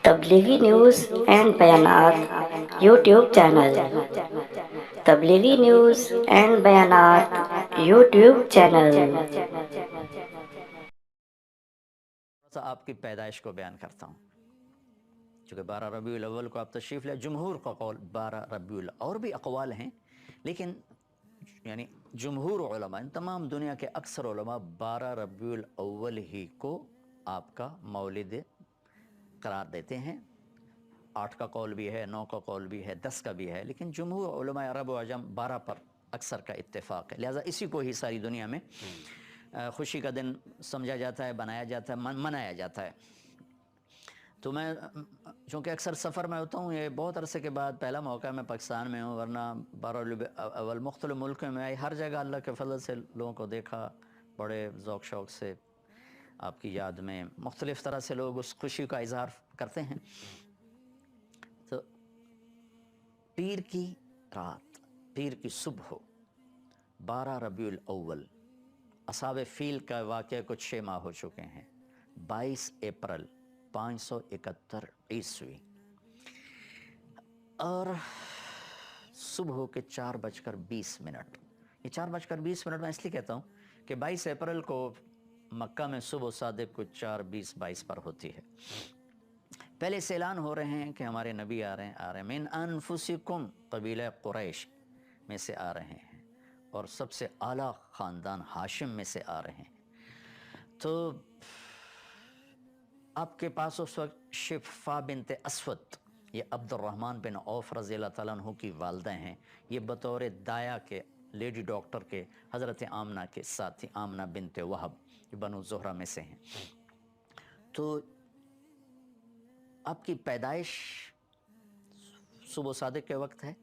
Tablighi news and بیانات YouTube channel Tablighi news and بیانات YouTube channel آپ کی پیدائش کو بیان کرتا ہوں، چونکہ 12 ربیع الاول کو آپ تشریف لے۔ جمہور کا قول 12 ربیع الاول، اور بھی اقوال ہیں، لیکن یعنی جمہور علماء، تمام دنیا کے اکثر علماء 12 ربیع الاول ہی کو آپ کا مولد قرار دیتے ہیں۔ 8 کا قول بھی ہے، 9 کا قول بھی ہے، 10 کا بھی ہے، لیکن جمہور علماء عرب و عجم 12 پر اکثر کا اتفاق ہے، لہٰذا اسی کو ہی ساری دنیا میں خوشی کا دن سمجھا جاتا ہے، بنایا جاتا ہے، منایا جاتا ہے۔ تو میں چونکہ اکثر سفر میں ہوتا ہوں، یہ بہت عرصے کے بعد پہلا موقع ہے، میں پاکستان میں ہوں، ورنہ 12 ربیع الاول مختلف ملکوں میں ہر جگہ اللہ کے فضل سے لوگوں کو دیکھا، بڑے ذوق شوق سے آپ کی یاد میں مختلف طرح سے لوگ اس خوشی کا اظہار کرتے ہیں۔ تو پیر کی رات، پیر کی صبح، 12 ربیع الاول، اصحاب فیل کا واقعہ کچھ 6 ماہ ہو چکے ہیں، 22 اپریل 571 عیسوی، اور صبح کے 4:20۔ یہ 4:20 میں اس لیے کہتا ہوں کہ 22 اپریل کو مکہ میں صبح صادق کو 4:20-22 پر ہوتی ہے۔ پہلے سے اعلان ہو رہے ہیں کہ ہمارے نبی آ رہے ہیں، من انفسکم، قبیلہ قریش میں سے آ رہے ہیں، اور سب سے اعلیٰ خاندان ہاشم میں سے آ رہے ہیں۔ تو آپ کے پاس اس وقت شفا بنت اسود، یہ عبد الرحمن بن عوف رضی اللہ تعالیٰ عنہ کی والدہ ہیں، یہ بطور دایا کے، لیڈی ڈاکٹر کے، حضرت آمنہ کے ساتھی، آمنہ بنت وہب، یہ بنو زہرہ میں سے ہیں۔ تو آپ کی پیدائش صبح صادق کے وقت ہے،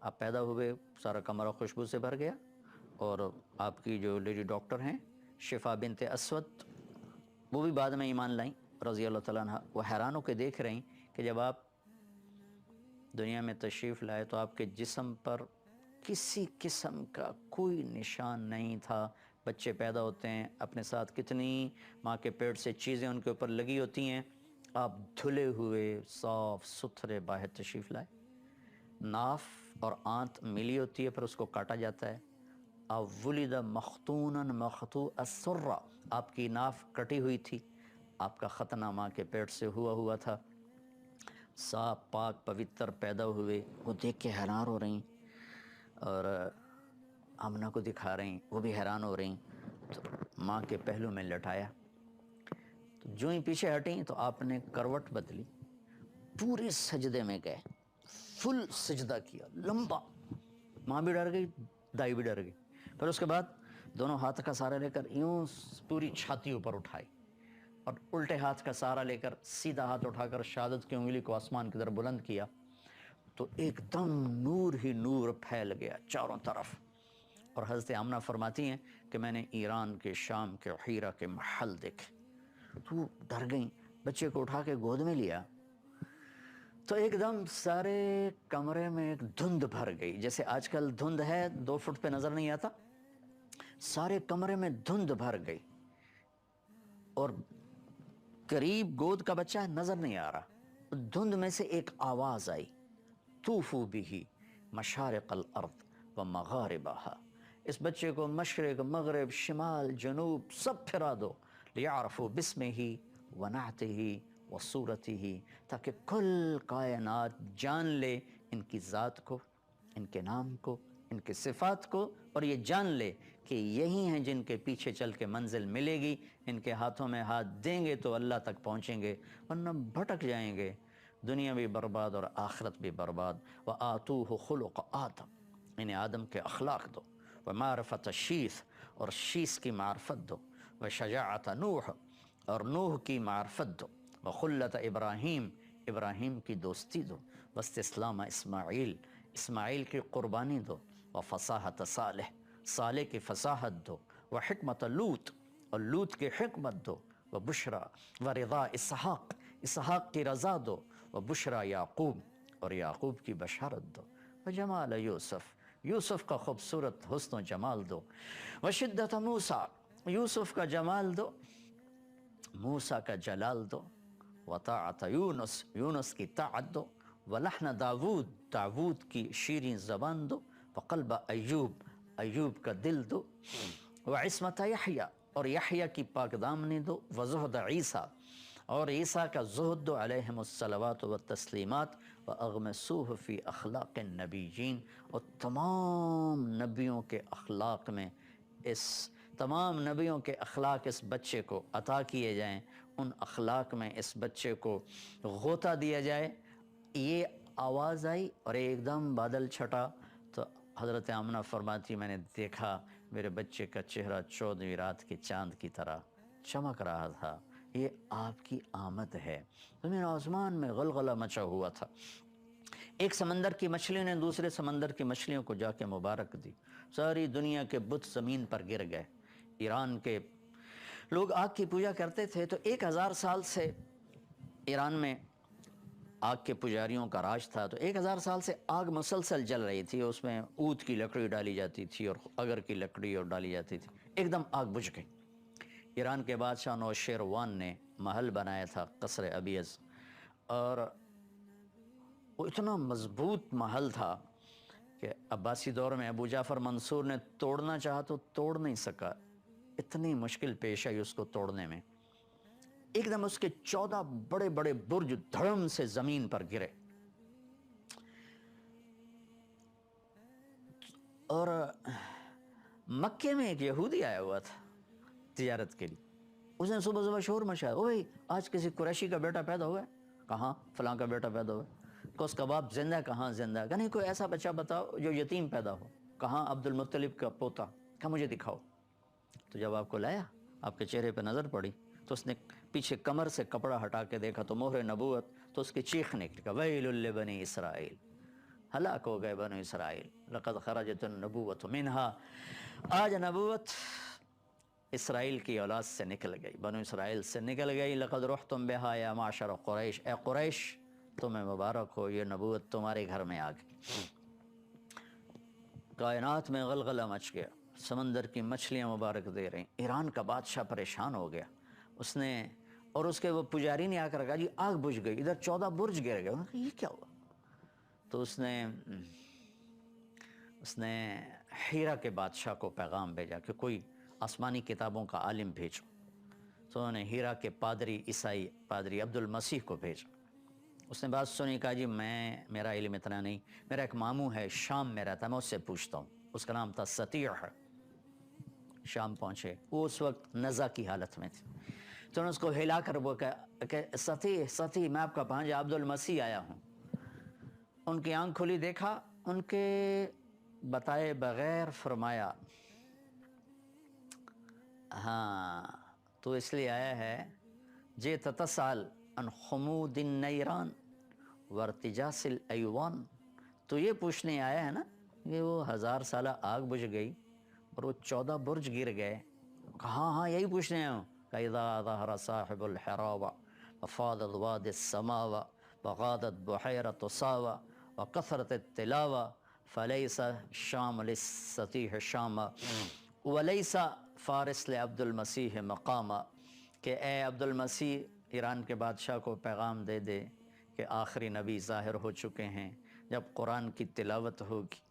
آپ پیدا ہوئے، سارا کمرہ خوشبو سے بھر گیا، اور آپ کی جو لیڈی ڈاکٹر ہیں شفا بنت اسود، وہ بھی بعد میں ایمان لائیں رضی اللہ تعالیٰ عنہ۔ وہ حیران ہو کے دیکھ رہی کہ جب آپ دنیا میں تشریف لائے تو آپ کے جسم پر کسی قسم کا کوئی نشان نہیں تھا۔ بچے پیدا ہوتے ہیں، اپنے ساتھ کتنی ماں کے پیٹ سے چیزیں ان کے اوپر لگی ہوتی ہیں، آپ دھلے ہوئے صاف ستھرے باہر تشریف لائے۔ ناف اور آنت ملی ہوتی ہے، پھر اس کو کاٹا جاتا ہے۔ ولد مختونا مخطوع السرہ، آپ کی ناف کٹی ہوئی تھی، آپ کا ختنہ ماں کے پیٹ سے ہوا تھا، صاف پاک پوتر پیدا ہوئے۔ وہ دیکھ کے حیران ہو رہی، اور آمنہ کو دکھا رہی، وہ بھی حیران ہو رہی۔ تو ماں کے پہلو میں لٹایا، تو جو ہی پیچھے ہٹیں تو آپ نے کروٹ بدلی، پورے سجدے میں گئے، فل سجدہ کیا لمبا۔ ماں بھی ڈر گئی، دائی بھی ڈر گئی۔ پھر اس کے بعد دونوں ہاتھ کا سہارا لے کر یوں پوری چھاتی اوپر اٹھائی، اور الٹے ہاتھ کا سہارا لے کر سیدھا ہاتھ اٹھا کر شہادت کی انگلی کو آسمان کی طرف بلند کیا، تو ایک دم نور ہی نور پھیل گیا چاروں طرف۔ اور حضرت آمنہ فرماتی ہیں کہ میں نے ایران کے، شام کے، حیرہ کے محل دیکھے۔ تو ڈر گئیں، بچے کو اٹھا کے گود میں لیا، تو ایک دم سارے کمرے میں ایک دھند بھر گئی، جیسے آج کل دھند ہے 2 فٹ پہ نظر نہیں آتا، سارے کمرے میں دھند بھر گئی، اور قریب گود کا بچہ نظر نہیں آ رہا۔ دھند میں سے ایک آواز آئی، طوفوا بہ مشارق الارض و مغاربہا، اس بچے کو مشرق، مغرب، شمال، جنوب سب پھرا دو، لیعرفوا باسمہ و نعتہ و صورتہ، تاکہ کل کائنات جان لے ان کی ذات کو، ان کے نام کو، ان کے صفات کو، اور یہ جان لے کہ یہی ہیں جن کے پیچھے چل کے منزل ملے گی، ان کے ہاتھوں میں ہاتھ دیں گے تو اللہ تک پہنچیں گے، ورنہ بھٹک جائیں گے، دنیا بھی برباد اور آخرت بھی برباد۔ وَآتُوهُ خُلُقَ آدم، انہیں آدم کے اخلاق دو، وَمَعْرِفَةَ شیث، اور شیث کی معرفت دو، وَشَجَاعَةَ نوح، اور نوح کی معرفت دو، وَخُلَّةَ ابراہیم، ابراہیم کی دوستی دو، وَاسْتِسْلَامَ اسماعیل، اسماعیل کی قربانی دو، وَفَصَاحَةَ صالح، صالح کی فصاحت دو، وَحِکْمَةَ لوط، اور لوط کی حکمت دو، وَبُشْرَى وَرِضَا اسحاق، اسحاق کی رضا دو، وَبُشْرَى یعقوب، اور یعقوب کی بشارت دو، وَجَمَالَ یوسف، یوسف کا خوبصورت حسن و جمال دو، وَشِدَّةَ موسیٰ، یوسف کا جمال دو، موسیٰ کا جلال دو، وطاعت یونس، یونس کی طاعت دو، ولحن داود، داود کی شیریں زبان دو، وقلب ایوب، ایوب کا دل دو، وعصمت یحییٰ، اور یحییٰ کی پاک دامنی دو، وزہد عیسیٰ، اور عیسیٰ کا زہد دو، علیہم الصلوات والتسلیمات، واغمسوہ فی اخلاق النبیین، اور تمام نبیوں کے اخلاق میں تمام نبیوں کے اخلاق اس بچے کو عطا کیے جائیں، ان اخلاق میں اس بچے کو غوطہ دیا جائے۔ یہ آواز آئی اور ایک دم بادل چھٹا، تو حضرت آمنہ فرماتی میں نے دیکھا میرے بچے کا چہرہ 14ویں رات کے چاند کی طرح چمک رہا تھا، یہ آپ کی آمد ہے۔ زمین آسمان میں غلغلہ مچا ہوا تھا، ایک سمندر کی مچھلیوں نے دوسرے سمندر کی مچھلیوں کو جا کے مبارک دی، ساری دنیا کے بت زمین پر گر گئے۔ ایران کے لوگ آگ کی پوجا کرتے تھے، تو 1000 سال سے ایران میں آگ کے پجاریوں کا راج تھا، تو 1000 سال سے آگ مسلسل جل رہی تھی، اس میں اود کی لکڑی ڈالی جاتی تھی اور اگر کی لکڑی اور ڈالی جاتی تھی، ایک دم آگ بجھ گئی۔ ایران کے بادشاہ نوشیروان نے محل بنایا تھا قصر ابیض، اور وہ اتنا مضبوط محل تھا کہ عباسی دور میں ابو جعفر منصور نے توڑنا چاہا تو توڑ نہیں سکا، اتنی مشکل پیش آئی اس کو توڑنے میں۔ ایک دم اس کے 14 بڑے بڑے برج دھڑم سے زمین پر گرے، اور مکے میں ایک یہودی آیا ہوا تھا تجارت کے لیے، اس نے صبح صبح شور مچایا، اوہ آج کسی قریشی کا بیٹا پیدا ہوا ہے؟ کہاں؟ فلاں کا بیٹا پیدا ہوا ہے۔ کہ اس کا باپ زندہ ہے؟ کہاں زندہ ہے؟ کہ نہیں کوئی ایسا بچہ بتاؤ جو یتیم پیدا ہو۔ کہاں؟ عبد المطلب کا پوتا۔ کہ مجھے دکھاؤ۔ تو جب آپ کو لایا، آپ کے چہرے پہ نظر پڑی، تو اس نے پیچھے کمر سے کپڑا ہٹا کے دیکھا تو مہر نبوت، تو اس کی چیخ نکلی، ویل لبنی اسرائیل، ہلاک ہو گئے بنو اسرائیل، لقد خرجت النبوۃ منہا، آج نبوت اسرائیل کی اولاد سے نکل گئی، بنو اسرائیل سے نکل گئی۔ لقد رحتم بہا یا معشر قریش، اے قریش تمہیں مبارک ہو، یہ نبوت تمہارے گھر میں آ گئی۔ کائنات میں غلغلہ مچ گیا، سمندر کی مچھلیاں مبارک دے رہیں۔ ایران کا بادشاہ پریشان ہو گیا، اس نے اور اس کے وہ پجاری نے آ کر کہا جی آگ بجھ گئی، ادھر 14 برج گر گئے۔ انہوں نے کہا یہ کیا ہوا؟ تو اس نے ہیرا کے بادشاہ کو پیغام بھیجا کہ کوئی آسمانی کتابوں کا عالم بھیجو۔ تو انہوں نے ہیرا کے پادری عیسائی پادری عبد المسیح کو بھیجا۔ اس نے بات سنی، کہا جی میرا علم اتنا نہیں، میرا ایک ماموں ہے شام میں رہتا ہے، میں اس سے پوچھتا ہوں۔ اس کا نام تھا سطیع۔ شام پہنچے، وہ اس وقت نزع کی حالت میں تھے، تو انہوں نے اس کو ہلا کر وہ کہ سطیع میں آپ کا بھانجا عبد المسیح آیا ہوں۔ ان کی آنکھ کھلی، دیکھا، ان کے بتائے بغیر فرمایا ہاں تو اس لیے آیا ہے جئت تسأل عن خمود النیران وارتجاس الایوان، تو یہ پوچھنے آیا ہے نا کہ وہ 1000 سالہ آگ بجھ گئی اور وہ 14 برج گر گئے؟ کہاں؟ ہاں یہی پوچھنے آیا ہوں۔ فَإِذَا ظَهَرَ صَاحِبُ الْحِرَاوَ وَفَاضَتْ وَادِ السَّمَاوَ وَغَادَتْ بُحَيْرَةُ صَاوَ وَكَثْرَتِ التِّلَاوَ فَلَيْسَ شام للسطیح شام وَلَيْسَ فارس لعبد المسیح مقام، کہ اے عبد المسیح ایران کے بادشاہ کو پیغام دے دے کہ آخری نبی ظاہر ہو چکے ہیں، جب قرآن کی تلاوت ہوگی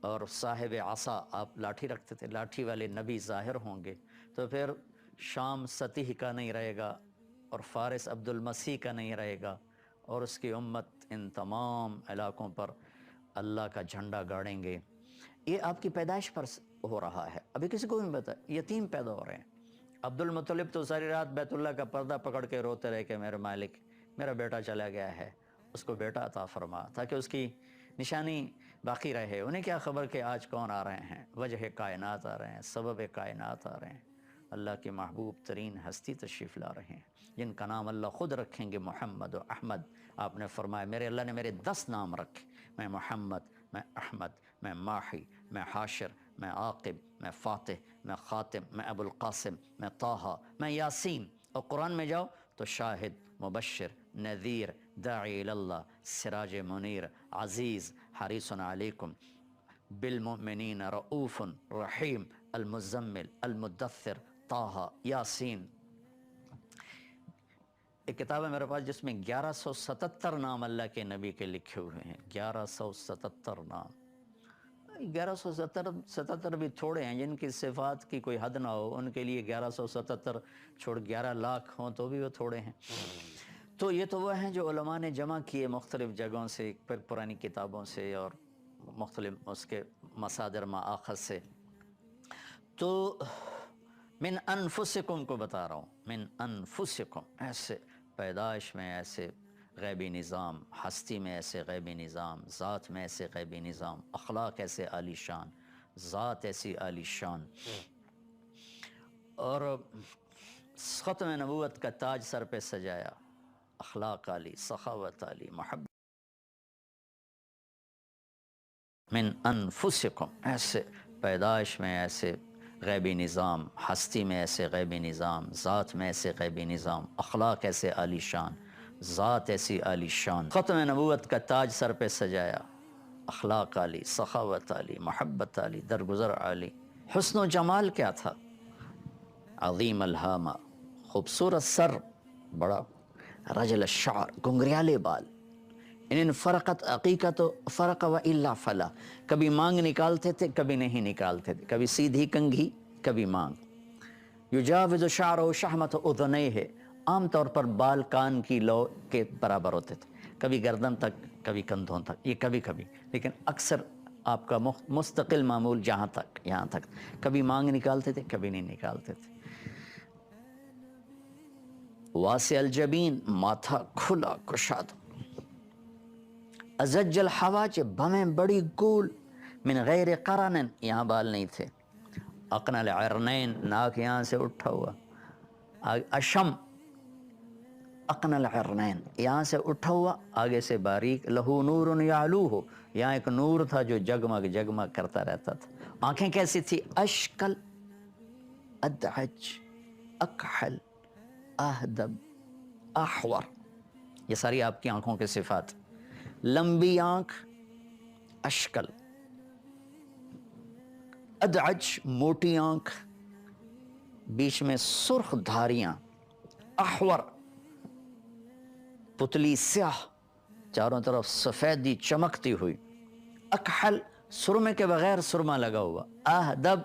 اور صاحب عصا، آپ لاٹھی رکھتے تھے، لاٹھی والے نبی ظاہر ہوں گے، تو پھر شام سطیح کا نہیں رہے گا اور فارس عبد المسیح کا نہیں رہے گا، اور اس کی امت ان تمام علاقوں پر اللہ کا جھنڈا گاڑیں گے۔ یہ آپ کی پیدائش پر ہو رہا ہے، ابھی کسی کو بھی نہیں پتا، یتیم پیدا ہو رہے ہیں۔ عبد المطلب تو ساری رات بیت اللہ کا پردہ پکڑ کے روتے رہے کہ میرے مالک میرا بیٹا چلا گیا ہے، اس کو بیٹا عطا فرما تاکہ اس کی نشانی باقی رہے۔ انہیں کیا خبر کہ آج کون آ رہے ہیں؟ وجہ کائنات آ رہے ہیں، سبب کائنات آ رہے ہیں، اللہ کی محبوب ترین ہستی تشریف لا رہے ہیں، جن کا نام اللہ خود رکھیں گے، محمد و احمد۔ آپ نے فرمایا میرے اللہ نے میرے 10 نام رکھے، میں محمد، میں احمد، میں ماحی، میں حاشر، میں عاقب، میں فاتح، میں خاتم، میں ابو القاسم، میں طٰہٰ، میں یاسین۔ اور قرآن میں جاؤ تو شاہد، مبشر، نذیر، داعی اللہ، سراج منیر، عزیز، حریص علیکم بالمؤمنین رؤوف رحیم، المزمل، المدثر، طٰہٰ، یاسین۔ ایک کتاب ہے میرے پاس جس میں 1177 نام اللہ کے نبی کے لکھے ہوئے ہیں، 1177 نام۔ 1177 بھی تھوڑے ہیں، جن کی صفات کی کوئی حد نہ ہو ان کے لیے 1177 چھوڑ 11 لاکھ ہوں تو بھی وہ تھوڑے ہیں۔ تو یہ تو وہ ہیں جو علماء نے جمع کیے مختلف جگہوں سے، پھر پرانی کتابوں سے اور مختلف اس کے مصادر مآخذ سے۔ تو من انفسکم کو بتا رہا ہوں، من انفسکم، ایسے پیدائش میں ایسے غیبی نظام، ہستی میں ایسے غیبی نظام، ذات میں ایسے غیبی نظام، اخلاق ایسے عالی شان، ذات ایسی عالی شان، اور ختم نبوت کا تاج سر پہ سجایا، اخلاق عالی، سخاوت عالی، محبت۔ من انفسکم، ایسے پیدائش میں ایسے غیبی نظام، ہستی میں ایسے غیبی نظام، ذات میں ایسے غیبی نظام، اخلاق ایسے عالی شان، ذات ایسی عالی شان، ختم نبوت کا تاج سر پہ سجایا، اخلاق عالی، سخاوت عالی، محبت عالی، درگزر عالی۔ حسن و جمال کیا تھا؟ عظیم الہامہ، خوبصورت سر، بڑا رجل الشعر، گنگریالے بال، ان فرقت عقیقت و فرق و الا فلا، کبھی مانگ نکالتے تھے کبھی نہیں نکالتے تھے، کبھی سیدھی کنگھی کبھی مانگ۔ یجاوز شعرہ شحمت اذنیہ، عام طور پر بال کان کی لو کے برابر ہوتے تھے، کبھی گردن تک کبھی کندھوں تک، یہ کبھی کبھی، لیکن اکثر آپ کا مستقل معمول جہاں تک یہاں تک، کبھی مانگ نکالتے تھے کبھی نہیں نکالتے تھے۔ واسع الجبین، ماتھا کھلا کشادہ، ازج الحواج، بھمیں بڑی گول، من غیر قرن، یہاں بال نہیں تھے، اقنع العرنین، ناک یہاں سے اٹھا ہوا، اشم، اقنع العرنین، یہاں سے اٹھا ہوا آگے سے باریک، لہو نور یعلوہ، یہاں ایک نور تھا جو جگمگ جگمگ کرتا رہتا تھا۔ آنکھیں کیسی تھی؟ اشکل، ادعج، اکحل، اہدب، احور، یہ ساری آپ کی آنکھوں کے صفات۔ لمبی آنکھ، اشکل، ادعج، موٹی آنکھ، بیچ میں سرخ دھاریاں، احور، پتلی سیاہ، چاروں طرف سفیدی چمکتی ہوئی، اکحل، سرمے کے بغیر سرما لگا ہوا، اہدب،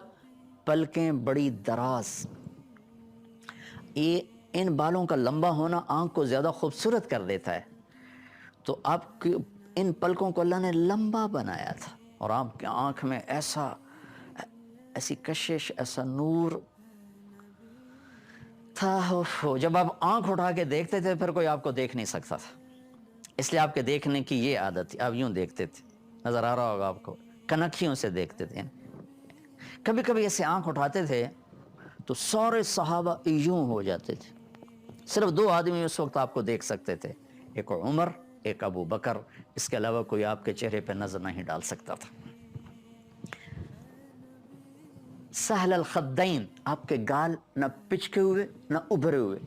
پلکیں بڑی دراز۔ یہ ان بالوں کا لمبا ہونا آنکھ کو زیادہ خوبصورت کر دیتا ہے، تو آپ کی ان پلکوں کو اللہ نے لمبا بنایا تھا، اور آپ کی آنکھ میں ایسی کشش، ایسا نور تھا، جب آپ آنکھ اٹھا کے دیکھتے تھے پھر کوئی آپ کو دیکھ نہیں سکتا تھا، اس لیے آپ کے دیکھنے کی یہ عادت تھی، آپ یوں دیکھتے تھے، نظر آ رہا ہوگا آپ کو، کنکھیوں سے دیکھتے تھے۔ کبھی کبھی ایسے آنکھ اٹھاتے تھے تو سارے صحابہ یوں ہو جاتے تھے، صرف 2 آدمی اس وقت آپ کو دیکھ سکتے تھے، ایک عمر، ایک ابو بکر، اس کے علاوہ کوئی آپ کے چہرے پہ نظر نہیں ڈال سکتا تھا۔ سہل الخدین، آپ کے گال نہ پچکے ہوئے نہ ابھرے ہوئے،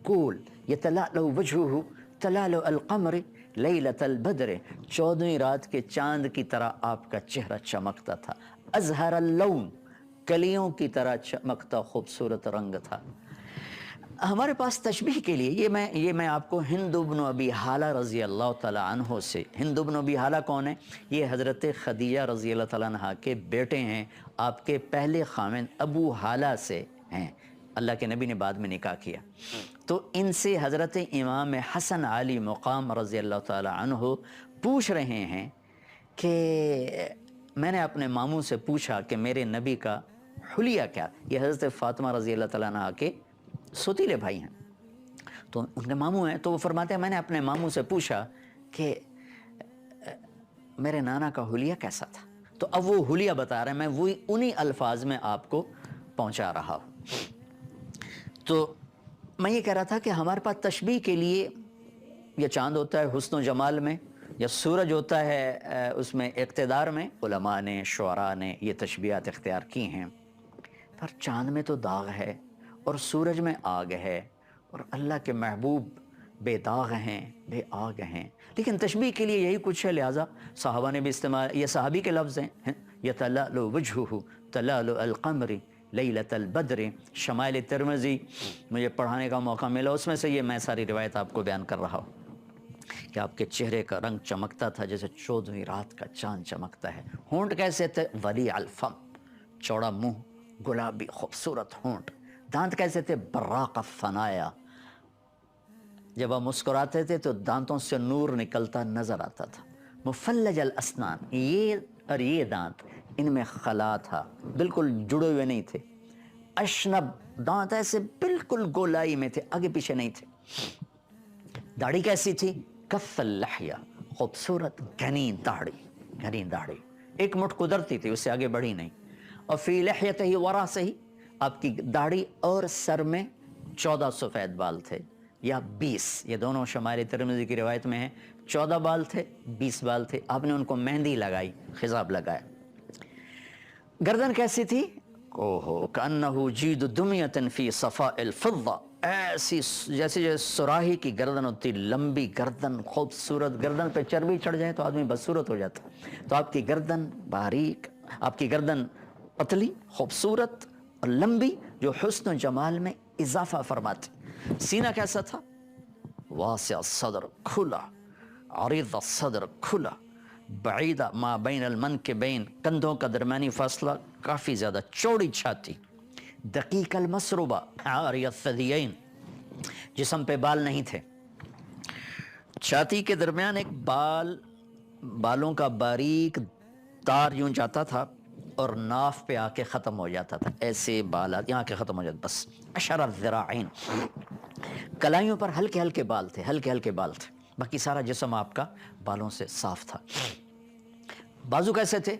گول، یتلألؤ وجہہ تلألؤ القمر لیلۃ البدر، 14ویں رات کے چاند کی طرح آپ کا چہرہ چمکتا تھا، ازہر اللون، کلیوں کی طرح چمکتا خوبصورت رنگ تھا۔ ہمارے پاس تشبیہ کے لیے یہ میں آپ کو ہند بن ابی حالہ رضی اللہ تعالیٰ عنہ سے، ہند بن ابی حالہ کون ہے؟ یہ حضرت خدیجہ رضی اللہ تعالیٰ عنہ کے بیٹے ہیں، آپ کے پہلے خاوند ابو حالہ سے ہیں، اللہ کے نبی نے بعد میں نکاح کیا، تو ان سے حضرت امام حسن علی مقام رضی اللہ تعالیٰ عنہ پوچھ رہے ہیں کہ میں نے اپنے ماموں سے پوچھا کہ میرے نبی کا حلیہ کیا، یہ حضرت فاطمہ رضی اللہ تعالیٰ عنہ کے سوتیلے بھائی ہیں، تو ان کے ماموں ہیں، تو وہ فرماتے ہیں میں نے اپنے ماموں سے پوچھا کہ میرے نانا کا حلیہ کیسا تھا، تو اب وہ حلیہ بتا رہے ہیں، میں وہی انہی الفاظ میں آپ کو پہنچا رہا ہوں۔ تو میں یہ کہہ رہا تھا کہ ہمارے پاس تشبیہ کے لیے یہ چاند ہوتا ہے حسن و جمال میں، یا سورج ہوتا ہے اس میں اقتدار میں، علماء نے، شعراء نے یہ تشبیہات اختیار کی ہیں، پر چاند میں تو داغ ہے اور سورج میں آگ ہے، اور اللہ کے محبوب بے داغ ہیں، بے آگ ہیں، لیکن تشبیہ کے لیے یہی کچھ ہے، لہٰذا صحابہ نے بھی استعمال، یہ صحابی کے لفظ ہیں، یتلألؤ وجہہ تلألؤ القمر لیلۃ البدر، شمائل ترمذی مجھے پڑھانے کا موقع ملا، اس میں سے یہ میں ساری روایت آپ کو بیان کر رہا ہوں کہ آپ کے چہرے کا رنگ چمکتا تھا جیسے 14ویں رات کا چاند چمکتا ہے۔ ہونٹ کیسے تھے؟ ولی الفم، چوڑا منہ، گلابی خوبصورت ہونٹ۔ دانت کیسے تھے؟ براق الثنایا، جب آپ مسکراتے تھے تو دانتوں سے نور نکلتا نظر آتا تھا۔ مفلج الاسنان، یہ اور یہ دانت ان میں خلا تھا، بالکل جڑے ہوئے نہیں تھے۔ اشنب، دانت ایسے بالکل گولائی میں تھے، آگے پیچھے نہیں تھے۔ داڑھی کیسی تھی؟ کف اللحیہ، خوبصورت گھنی داڑھی، گھنی داڑھی ایک مٹھ قدرتی تھی، اس سے آگے بڑھی نہیں۔ اور فی لحیتہ وراسہ، آپ کی داڑھی اور سر میں 14 سفید بال تھے یا 20، یہ دونوں شمائل ترمذی کی روایت میں ہیں۔ 14 بال تھے، 20 بال تھے، آپ نے ان کو مہندی لگائی، خضاب لگایا۔ گردن کیسی تھی؟ اوہو کأنہ جید دمیۃ فی صفاء الفضہ، ایسی جیسے سراہی کی گردن ہوتی، لمبی گردن، خوبصورت گردن پہ چربی چڑھ جائے تو آدمی بدصورت ہو جاتا۔ تو آپ کی گردن باریک، آپ کی گردن پتلی، خوبصورت اور لمبی، جو حسن و جمال میں اضافہ فرماتی۔ سینہ کیسا تھا؟ واسع الصدر، کھلا، عریض الصدر، کھلا، بعیدہ ما بین المنکبین، کندھوں کا درمیانی فاصلہ کافی زیادہ، چوڑی چھاتی، دقیق المسربہ، عاری الثدیین، جسم پہ بال نہیں تھے، چھاتی کے درمیان ایک بالوں کا باریک تار یوں جاتا تھا اور ناف پہ آ کے ختم ہو جاتا تھا، ایسے بال یہاں کے ختم ہو جاتے بس۔ اشر الذراعین، کلائیوں پر ہلکے ہلکے بال تھے، ہلکے ہلکے بال تھے، باقی سارا جسم آپ کا بالوں سے صاف تھا۔ بازو کیسے تھے؟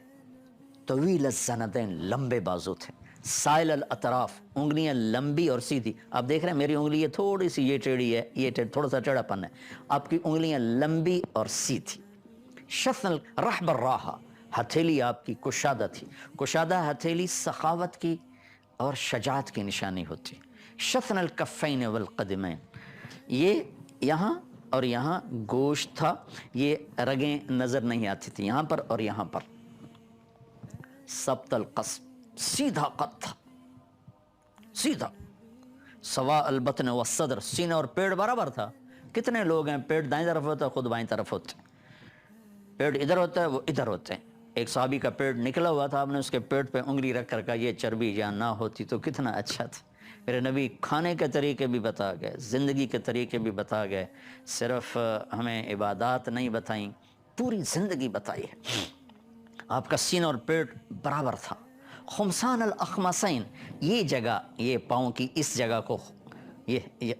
طویل الزندین، لمبے بازو تھے۔ سائل الاطراف، انگلیاں لمبی اور سیدھی، آپ دیکھ رہے ہیں میری انگلی یہ تھوڑی سی یہ ٹیڑھی ہے، یہ تھوڑا سا ٹیڑھا پن ہے، آپ کی انگلیاں لمبی اور سیدھی۔ شثن رحب الراحہ، ہتھیلی آپ کی کشادہ تھی، کشادہ ہتھیلی سخاوت کی اور شجاعت کی نشانی ہوتی۔ شثن الکفین والقدمین، یہ یہاں اور یہاں گوشت تھا، یہ رگیں نظر نہیں آتی تھی یہاں پر اور یہاں پر۔ سبط القصب، سیدھا قد تھا، سیدھا۔ سواء البطن والصدر، سینہ اور پیٹ برابر تھا۔ کتنے لوگ ہیں پیٹ دائیں طرف ہوتا ہے، خود بائیں طرف ہوتے ہیں، پیٹ ادھر ہوتا ہے وہ ادھر ہوتے ہیں۔ ایک صحابی کا پیٹ نکلا ہوا تھا، آپ نے اس کے پیٹ پہ انگلی رکھ کر کہا یہ چربی جہاں نہ ہوتی تو کتنا اچھا تھا۔ میرے نبی کھانے کے طریقے بھی بتا گئے، زندگی کے طریقے بھی بتا گئے، صرف ہمیں عبادات نہیں بتائیں، پوری زندگی بتائی ہے۔ آپ کا سینہ اور پیٹ برابر تھا۔ خمسان الاخمسین، یہ جگہ، یہ پاؤں کی اس جگہ کو یہ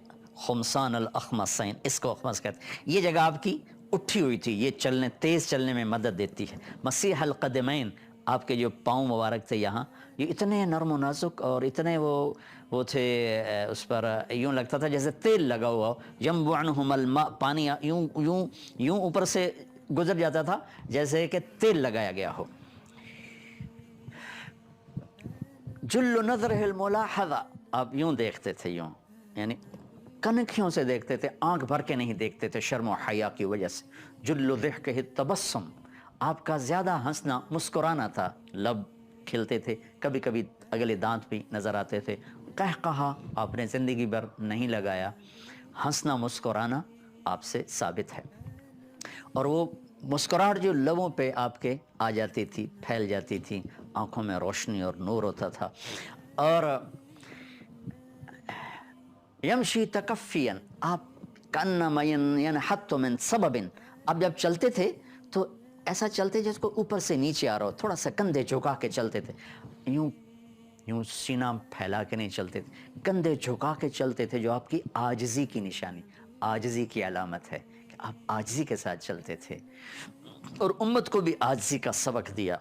خمسان الاخمسین، اس کو اخمس کہتے ہیں، یہ جگہ آپ کی اٹھی ہوئی تھی، یہ چلنے، تیز چلنے میں مدد دیتی ہے۔ مسیح القدمین، آپ کے جو پاؤں مبارک تھے یہاں، یہ اتنے نرم و نازک اور اتنے وہ تھے، اس پر یوں لگتا تھا جیسے تیل لگا ہوا ہو۔ ینبع عنہم الماء، پانی یوں اوپر سے گزر جاتا تھا جیسے کہ تیل لگایا گیا ہو۔ جل نظرہ الملاحظہ، آپ یوں دیکھتے تھے، یوں یعنی کنکھیوں سے دیکھتے تھے، آنکھ بھر کے نہیں دیکھتے تھے شرم و حیا کی وجہ سے۔ جل ضحکہ التبسم، آپ کا زیادہ ہنسنا مسکرانا تھا، لب کھلتے تھے، کبھی کبھی اگلے دانت بھی نظر آتے تھے۔ قہقہا آپ نے زندگی بھر نہیں لگایا، ہنسنا مسکرانا آپ سے ثابت ہے۔ اور وہ مسکراہٹ جو لبوں پہ آپ کے آ جاتی تھی، پھیل جاتی تھی، آنکھوں میں روشنی اور نور ہوتا تھا۔ اور یمشی تکفیا، آپ کانما ینحط من سبب، آپ جب چلتے تھے تو ایسا چلتے جس کو اوپر سے نیچے آ رہا ہو، تھوڑا سا کندھے جھکا کے چلتے تھے، یوں سینہ پھیلا کے نہیں چلتے تھے، کندھے جھکا کے چلتے تھے، جو آپ کی عاجزی کی نشانی، عاجزی کی علامت ہے کہ آپ عاجزی کے ساتھ چلتے تھے۔ اور امت کو بھی عاجزی کا سبق دیا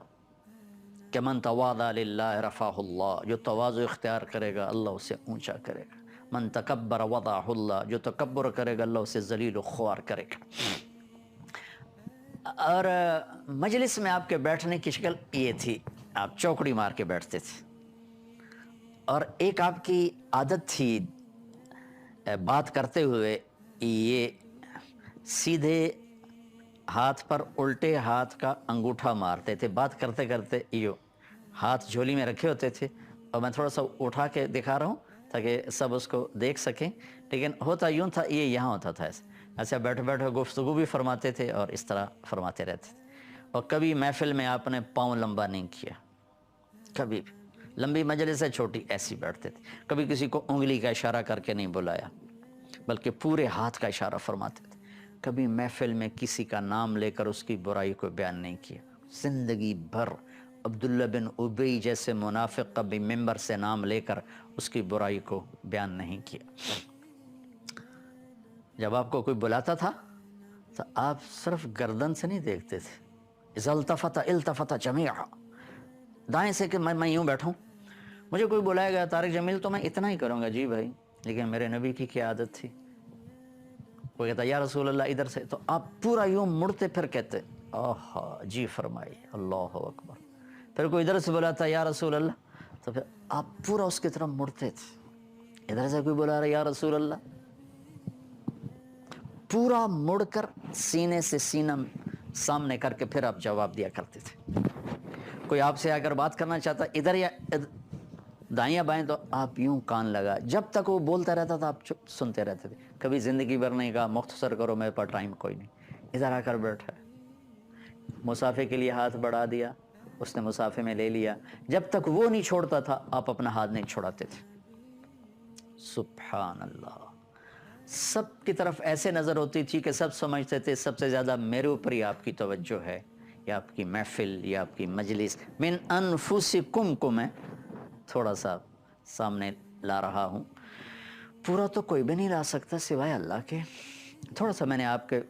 کہ من تواضع للہ رفعہ اللہ، جو تواضع اختیار کرے گا اللہ اسے اونچا کرے گا۔ من تکبر وضعہ اللہ، جو تکبر کرے گا اللہ اسے ذلیل و خوار کرے گا۔ اور مجلس میں آپ کے بیٹھنے کی شکل یہ تھی، آپ چوکڑی مار کے بیٹھتے تھے، اور ایک آپ کی عادت تھی بات کرتے ہوئے یہ سیدھے ہاتھ پر الٹے ہاتھ کا انگوٹھا مارتے تھے، بات کرتے کرتے یوں ہاتھ جھولی میں رکھے ہوتے تھے اور میں تھوڑا سا اٹھا کے دکھا رہا ہوں تاکہ سب اس کو دیکھ سکیں، لیکن ہوتا یوں تھا، یہ یہاں ہوتا تھا ایسے بیٹھے بیٹھے گفتگو بھی فرماتے تھے اور اس طرح فرماتے رہتے تھے. اور کبھی محفل میں آپ نے پاؤں لمبا نہیں کیا، کبھی بھی. لمبی مجلس ہے چھوٹی ایسی بیٹھتے تھے. کبھی کسی کو انگلی کا اشارہ کر کے نہیں بلایا بلکہ پورے ہاتھ کا اشارہ فرماتے تھے. کبھی محفل میں کسی کا نام لے کر اس کی برائی کو بیان نہیں کیا. زندگی بھر عبداللہ بن ابی جیسے منافق کا بھی ممبر سے نام لے کر اس کی برائی کو بیان نہیں کیا. جب آپ کو کوئی بلاتا تھا تو آپ صرف گردن سے نہیں دیکھتے تھے. اذا التفت التفت جمیعا، دائیں سے کہ میں یوں بیٹھوں، مجھے کوئی بلائے گا طارق جمیل تو میں اتنا ہی کروں گا جی بھائی، لیکن میرے نبی کی کیا عادت تھی، وہ کہتا یا رسول اللہ ادھر سے، تو آپ پورا یوں مڑتے پھر کہتے آہا جی فرمائی اللہ اکبر. پھر کوئی ادھر سے بلاتا یا رسول اللہ تو پھر آپ پورا اس کی طرف مڑتے تھے. ادھر سے کوئی بلا رہا یا رسول اللہ، پورا مڑ کر سینے سے سینہ سامنے کر کے پھر آپ جواب دیا کرتے تھے. کوئی آپ سے اگر بات کرنا چاہتا ادھر یا دائیں یا بائیں تو آپ یوں کان لگا، جب تک وہ بولتا رہتا تھا آپ سنتے رہتے تھے. کبھی زندگی بھر نہیں کہا مختصر کرو میرے پاس ٹائم کوئی نہیں، ادھر آ کر بیٹھا ہے. مسافے کے لیے ہاتھ بڑھا دیا، اس نے مسافے میں لے لیا، جب تک وہ نہیں چھوڑتا تھا آپ اپنا ہاتھ نہیں چھوڑاتے تھے. سبحان اللہ. سب کی طرف ایسے نظر ہوتی تھی کہ سب سمجھتے تھے سب سے زیادہ میرے اوپر ہی آپ کی توجہ ہے، یا آپ کی محفل یا آپ کی مجلس. من انفسکم کو میں تھوڑا سا سامنے لا رہا ہوں، پورا تو کوئی بھی نہیں لا سکتا سوائے اللہ کے. تھوڑا سا میں نے آپ کے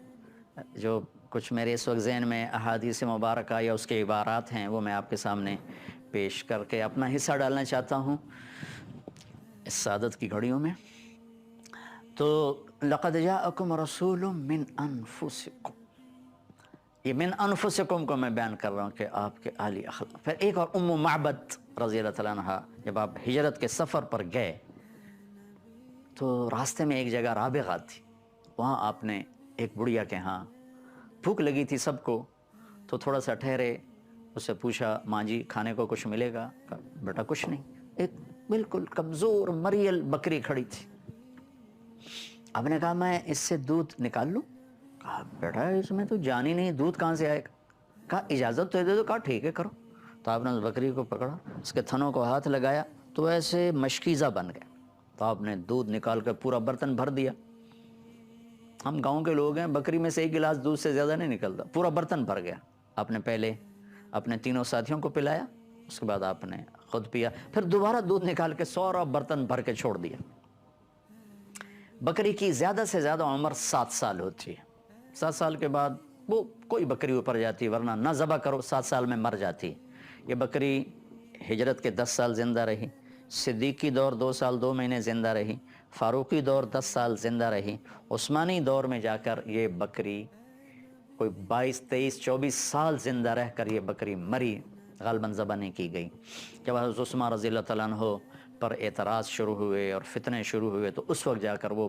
جو کچھ میرے اس وقت ذہن میں احادیث مبارکہ یا اس کے عبارات ہیں وہ میں آپ کے سامنے پیش کر کے اپنا حصہ ڈالنا چاہتا ہوں اس سعادت کی گھڑیوں میں. تو لقد جاءکم رسول من انفسکم، یہ من انفسکم کو میں بیان کر رہا ہوں کہ آپ کے اعلی اخلاق. پھر ایک اور ام معبد رضی اللہ تعالیٰ عنہ، جب آپ ہجرت کے سفر پر گئے تو راستے میں ایک جگہ رابغہ تھی، وہاں آپ نے ایک بڑھیا کے ہاں بھوک لگی تھی سب کو، تو تھوڑا سا ٹھہرے، اس سے پوچھا ماں جی کھانے کو کچھ ملے گا؟ کہا بیٹا کچھ نہیں. ایک بالکل کمزور مریل بکری کھڑی تھی. آپ نے کہا میں اس سے دودھ نکال لوں؟ کہا بیٹا اس میں تو جان ہی نہیں، دودھ کہاں سے آئے گا؟ کہا اجازت تو دے دو. کہا ٹھیک ہے کرو. تو آپ نے اس بکری کو پکڑا، اس کے تھنوں کو ہاتھ لگایا تو ایسے مشکیزہ بن گیا. تو آپ نے دودھ نکال کر پورا برتن بھر دیا. ہم گاؤں کے لوگ ہیں، بکری میں سے ایک گلاس دودھ سے زیادہ نہیں نکلتا، پورا برتن بھر گیا. آپ نے پہلے اپنے تینوں ساتھیوں کو پلایا، اس کے بعد آپ نے خود پیا، پھر دوبارہ دودھ نکال کے سورا برتن بھر کے چھوڑ دیا. بکری کی زیادہ سے زیادہ عمر 7 سال ہوتی ہے. 7 سال کے بعد وہ کوئی بکری اوپر جاتی، ورنہ نہ ذبح کرو 7 سال میں مر جاتی. یہ بکری ہجرت کے 10 سال زندہ رہی، صدیقی دور 2 سال 2 مہینے زندہ رہی، فاروقی دور 10 سال زندہ رہی، عثمانی دور میں جا کر یہ بکری کوئی 22 23 24 سال زندہ رہ کر یہ بکری مری، غالباً ذبح نہیں کی گئی. جب حضرت عثمان رضی اللہ تعالیٰ عنہ پر اعتراض شروع ہوئے اور فتنے شروع ہوئے تو اس وقت جا کر وہ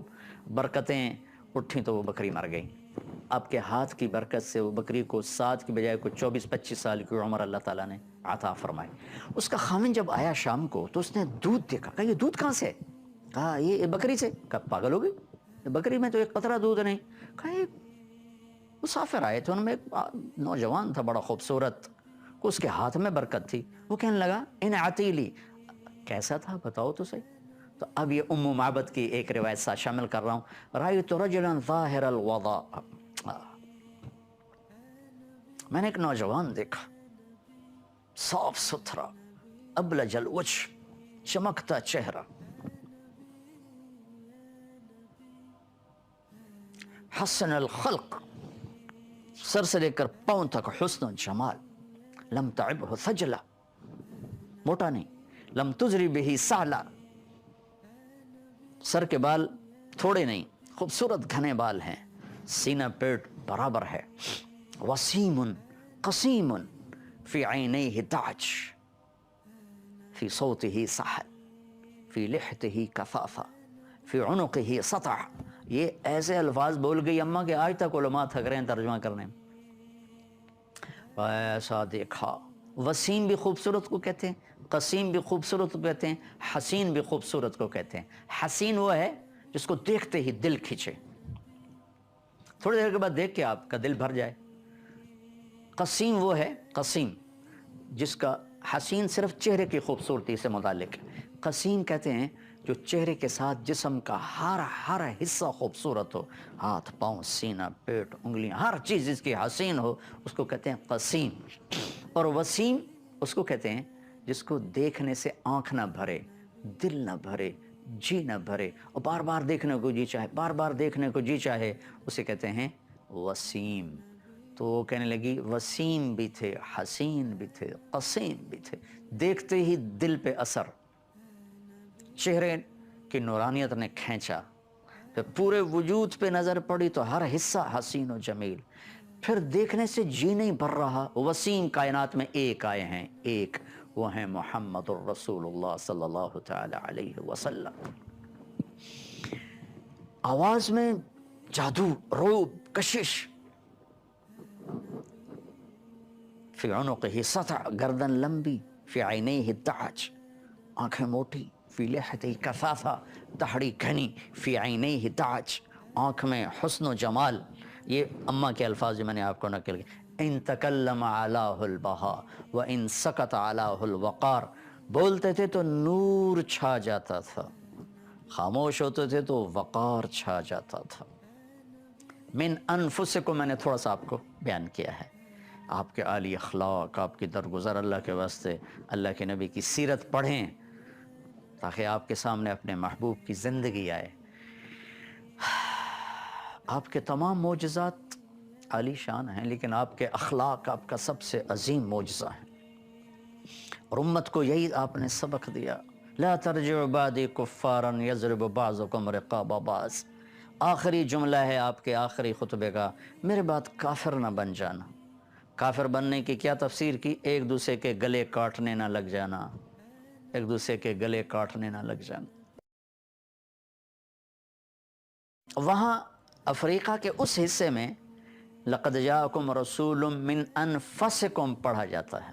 برکتیں اٹھیں تو وہ بکری مر گئی. آپ کے ہاتھ کی برکت سے وہ بکری کو 7 کی بجائے کوئی 24-25 سال کی عمر اللہ تعالیٰ نے عطا فرمائی. اس کا خامن جب آیا شام کو تو اس نے دودھ دیکھا. کہا یہ دودھ کہاں سے؟ کہا یہ بکری سے. کہا پاگل ہو گئی، بکری میں تو ایک قطرہ دودھ نہیں. کہا یہ مسافر آئے تھے، ان میں ایک نوجوان تھا بڑا خوبصورت، اس کے ہاتھ میں برکت تھی. وہ کہنے لگا ان عتیلی، کیسا تھا بتاؤ تو صحیح. تو اب یہ ام معبد کی ایک روایت ساتھ شامل کر رہا ہوں. رأیت رجلا ظاہر الوضاء، میں نے ایک نوجوان دیکھا صاف ستھرا، ابلج الوجه، چمکتا چہرہ، حسن الخلق، سر سے لے کر پاؤں تک حسن و جمال، لم تعبه ثجلہ، موٹا نہیں، لم تزری به سعلہ، سر کے بال تھوڑے نہیں، خوبصورت گھنے بال ہیں، سینہ پیٹ برابر ہے، وسیم قسیم، فی عینیہ تاج، فی صوتہ سحل، فی لحتہ کثافہ، فی عنقہ سطع. یہ ایسے الفاظ بول گئی اماں کہ آج تک علماء تھک رہے ہیں ترجمہ کرنے میں. ایسا دیکھا وسیم بھی خوبصورت کو کہتے ہیں، قسیم بھی خوبصورت کو کہتے ہیں، حسین بھی خوبصورت کو کہتے ہیں۔ حسین وہ ہے جس کو دیکھتے ہی دل کھینچے، تھوڑی دیر کے بعد دیکھ کے آپ کا دل بھر جائے۔ قسیم وہ ہے، قسیم جس کا، حسین صرف چہرے کی خوبصورتی سے متعلق ہے، قسیم کہتے ہیں جو چہرے کے ساتھ جسم کا ہر حصہ خوبصورت ہو، ہاتھ پاؤں سینہ پیٹ انگلیاں ہر چیز اس کی حسین ہو، اس کو کہتے ہیں قسیم۔ اور وسیم اس کو کہتے ہیں جس کو دیکھنے سے آنکھ نہ بھرے، دل نہ بھرے، جی نہ بھرے، اور بار بار دیکھنے کو جی چاہے، بار بار دیکھنے کو جی چاہے، اسے کہتے ہیں وسیم۔ تو وہ کہنے لگی وسیم بھی تھے، حسین بھی تھے، قسیم بھی تھے، دیکھتے ہی دل پہ اثر، چہرے کی نورانیت نے کھینچا، پھر پورے وجود پہ نظر پڑی تو ہر حصہ حسین و جمیل، پھر دیکھنے سے جی نہیں بھر رہا۔ وسیم کائنات میں ایک آئے ہیں، ایک، وہ ہیں محمد الرسول اللہ صلی اللہ تعالی علیہ وسلم۔ آواز میں جادو، روب، کشش، فی عنقہ سطع، گردن لمبی، فی عینیہ تاج، آنکھیں موٹی، فی لحیتہ کثافہ، داڑھی گھنی، فی عینیہ تاج، آنکھ میں حسن و جمال۔ یہ اماں کے الفاظ جو میں نے آپ کو نقل کیے، ان تکلم علاہ البہا و ان سکت علاہ الوقار، بولتے تھے تو نور چھا جاتا تھا، خاموش ہوتے تھے تو وقار چھا جاتا تھا۔ من انفسکم، میں نے تھوڑا سا آپ کو بیان کیا ہے، آپ کے عالی اخلاق، آپ کی درگزر، اللہ کے واسطے اللہ کے نبی کی سیرت پڑھیں تاکہ آپ کے سامنے اپنے محبوب کی زندگی آئے۔ آپ کے تمام معجزات عالی شان ہیں، لیکن آپ کے اخلاق آپ کا سب سے عظیم معجزہ ہے، اور امت کو یہی آپ نے سبق دیا، لا ترجعوا بعدی کفارا یضرب بعضکم رقاب بعض۔ آخری جملہ ہے آپ کے آخری خطبے کا، میرے بعد کافر نہ بن جانا۔ کافر بننے کی کیا تفسیر کی؟ ایک دوسرے کے گلے کاٹنے نہ لگ جانا، ایک دوسرے کے گلے کاٹنے نہ لگ جانا۔ وہاں افریقہ کے اس حصے میں لقد جاءکم رسول من انفسکم پڑھا جاتا ہے،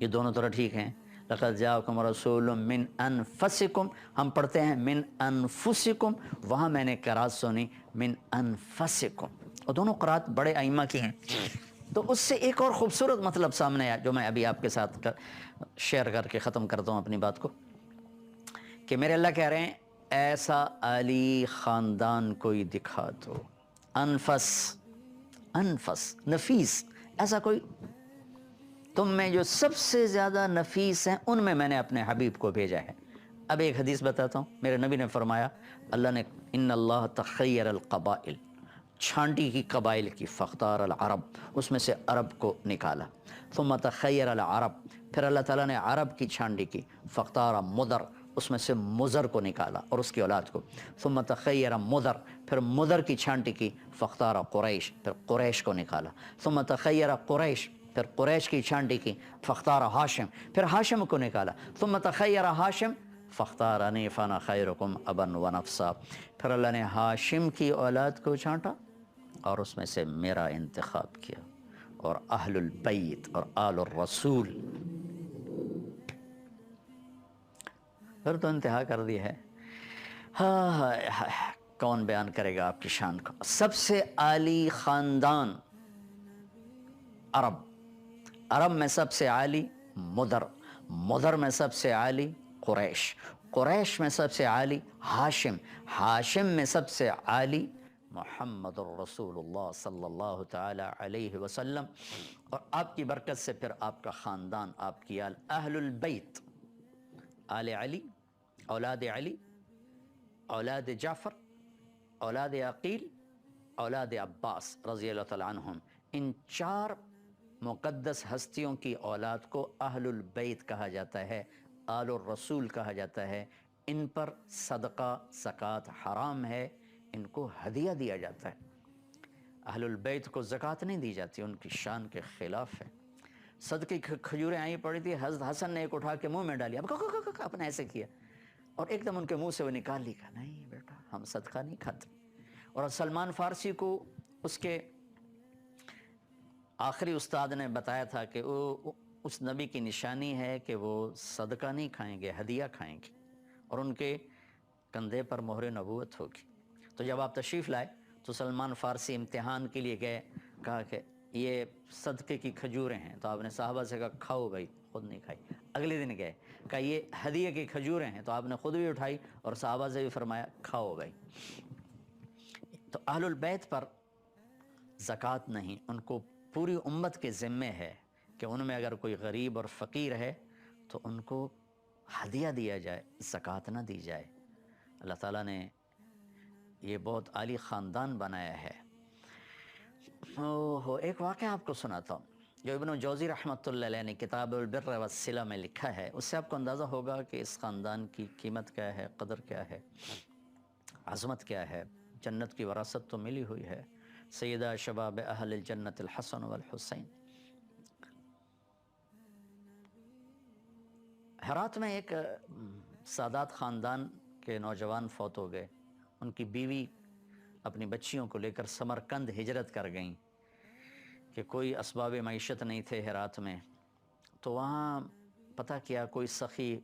یہ دونوں طرح ٹھیک ہیں، لقد جاءکم رسول من انفسکم، ہم پڑھتے ہیں من انفسکم، وہاں میں نے قرات سنی من انفسکم، اور دونوں قرات بڑے ائمہ کی ہیں۔ تو اس سے ایک اور خوبصورت مطلب سامنے آیا جو میں ابھی آپ کے ساتھ شیئر کر کے ختم کرتا ہوں اپنی بات کو، کہ میرے اللہ کہہ رہے ہیں ایسا عالی خاندان کوئی دکھا دو، انفس، انفس نفیس، ایسا کوئی تم میں جو سب سے زیادہ نفیس ہیں ان میں نے اپنے حبیب کو بھیجا ہے۔ اب ایک حدیث بتاتا ہوں، میرے نبی نے فرمایا، اللہ نے، ان اللہ تخیر القبائل، چھانٹی کی قبائل کی، فاختار العرب، اس میں سے عرب کو نکالا، ثم تخیر العرب، پھر اللہ تعالیٰ نے عرب کی چھانٹی کی، فاختار مدر، اس میں سے مزر کو نکالا اور اس کی اولاد کو، ثم تخیر مدر، پھر مدر کی چھانٹی کی، فاختار قریش، پھر قریش کو نکالا، ثم تخیر قریش، پھر قریش کی چھانٹی کی، فاختار ہاشم، پھر ہاشم کو نکالا، ثم تخیر ہاشم فاختارنی فانا خیرکم ابا و نفسا، پھر اللہ نے ہاشم کی اولاد کو چھانٹا اور اس میں سے میرا انتخاب کیا، اور اہل البیت اور آل الرسول، پھر تو انتہا کر دی ہے۔ کون بیان کرے گا آپ کی شان کو؟ سب سے عالی خاندان عرب، عرب میں سب سے عالی مدر، مدر میں سب سے عالی قریش، قریش میں سب سے عالی ہاشم، ہاشم میں سب سے عالی محمد الرسول اللہ صلی اللہ تعالی علیہ وسلم، اور آپ کی برکت سے پھر آپ کا خاندان، آپ کی آل، اہل البیت، آل علی، اولاد علی، اولاد جعفر، اولاد عقیل، اولاد عباس رضی اللہ تعالیٰ عنہم، ان چار مقدس ہستیوں کی اولاد کو اہل البیت کہا جاتا ہے، آل الرسول کہا جاتا ہے، ان پر صدقہ زکوٰۃ حرام ہے، ان کو ہدیہ دیا جاتا ہے، اہل البیت کو زکوٰۃ نہیں دی جاتی، ان کی شان کے خلاف ہے۔ صدقے کی کھجوریں آئی پڑی تھی، حضرت حسن نے ایک اٹھا کے منہ میں ڈالی، اب اپنے ایسے کیا، اور ایک دم ان کے منہ سے وہ نکال لی، کہا نہیں بیٹا ہم صدقہ نہیں کھاتے۔ اور سلمان فارسی کو اس کے آخری استاد نے بتایا تھا کہ اس نبی کی نشانی ہے کہ وہ صدقہ نہیں کھائیں گے، ہدیہ کھائیں گے، اور ان کے کندھے پر مہر نبوت ہوگی۔ تو جب آپ تشریف لائے تو سلمان فارسی امتحان کے لیے گئے، کہا کہ یہ صدقے کی کھجوریں ہیں، تو آپ نے صحابہ سے کہا کھاؤ بھائی، خود نہیں کھائی۔ اگلے دن گئے، کہا یہ ہدیے کی کھجوریں ہیں، تو آپ نے خود بھی اٹھائی اور صحابہ سے بھی فرمایا کھاؤ بھائی۔ تو اہل البیت پر زکوٰۃ نہیں، ان کو پوری امت کے ذمے ہے کہ ان میں اگر کوئی غریب اور فقیر ہے تو ان کو ہدیہ دیا جائے، زکوٰۃ نہ دی جائے۔ اللہ تعالیٰ نے یہ بہت عالی خاندان بنایا ہے۔ ایک واقعہ آپ کو سناتا ہوں جو ابن جوزی رحمۃ اللہ علیہ نے کتاب البر والصلہ میں لکھا ہے۔ اس سے آپ کو اندازہ ہوگا کہ اس خاندان کی قیمت کیا ہے، قدر کیا ہے، عظمت کیا ہے۔ جنت کی وراثت تو ملی ہوئی ہے۔ سیدہ شباب اہل الجنت الحسن والحسین۔ ہرات میں ایک سادات خاندان کے نوجوان فوت ہو گئے۔ ان کی بیوی اپنی بچیوں کو لے کر سمرقند ہجرت کر گئیں کہ کوئی اسباب معیشت نہیں تھے ہرات میں۔ تو وہاں پتہ کیا کوئی سخی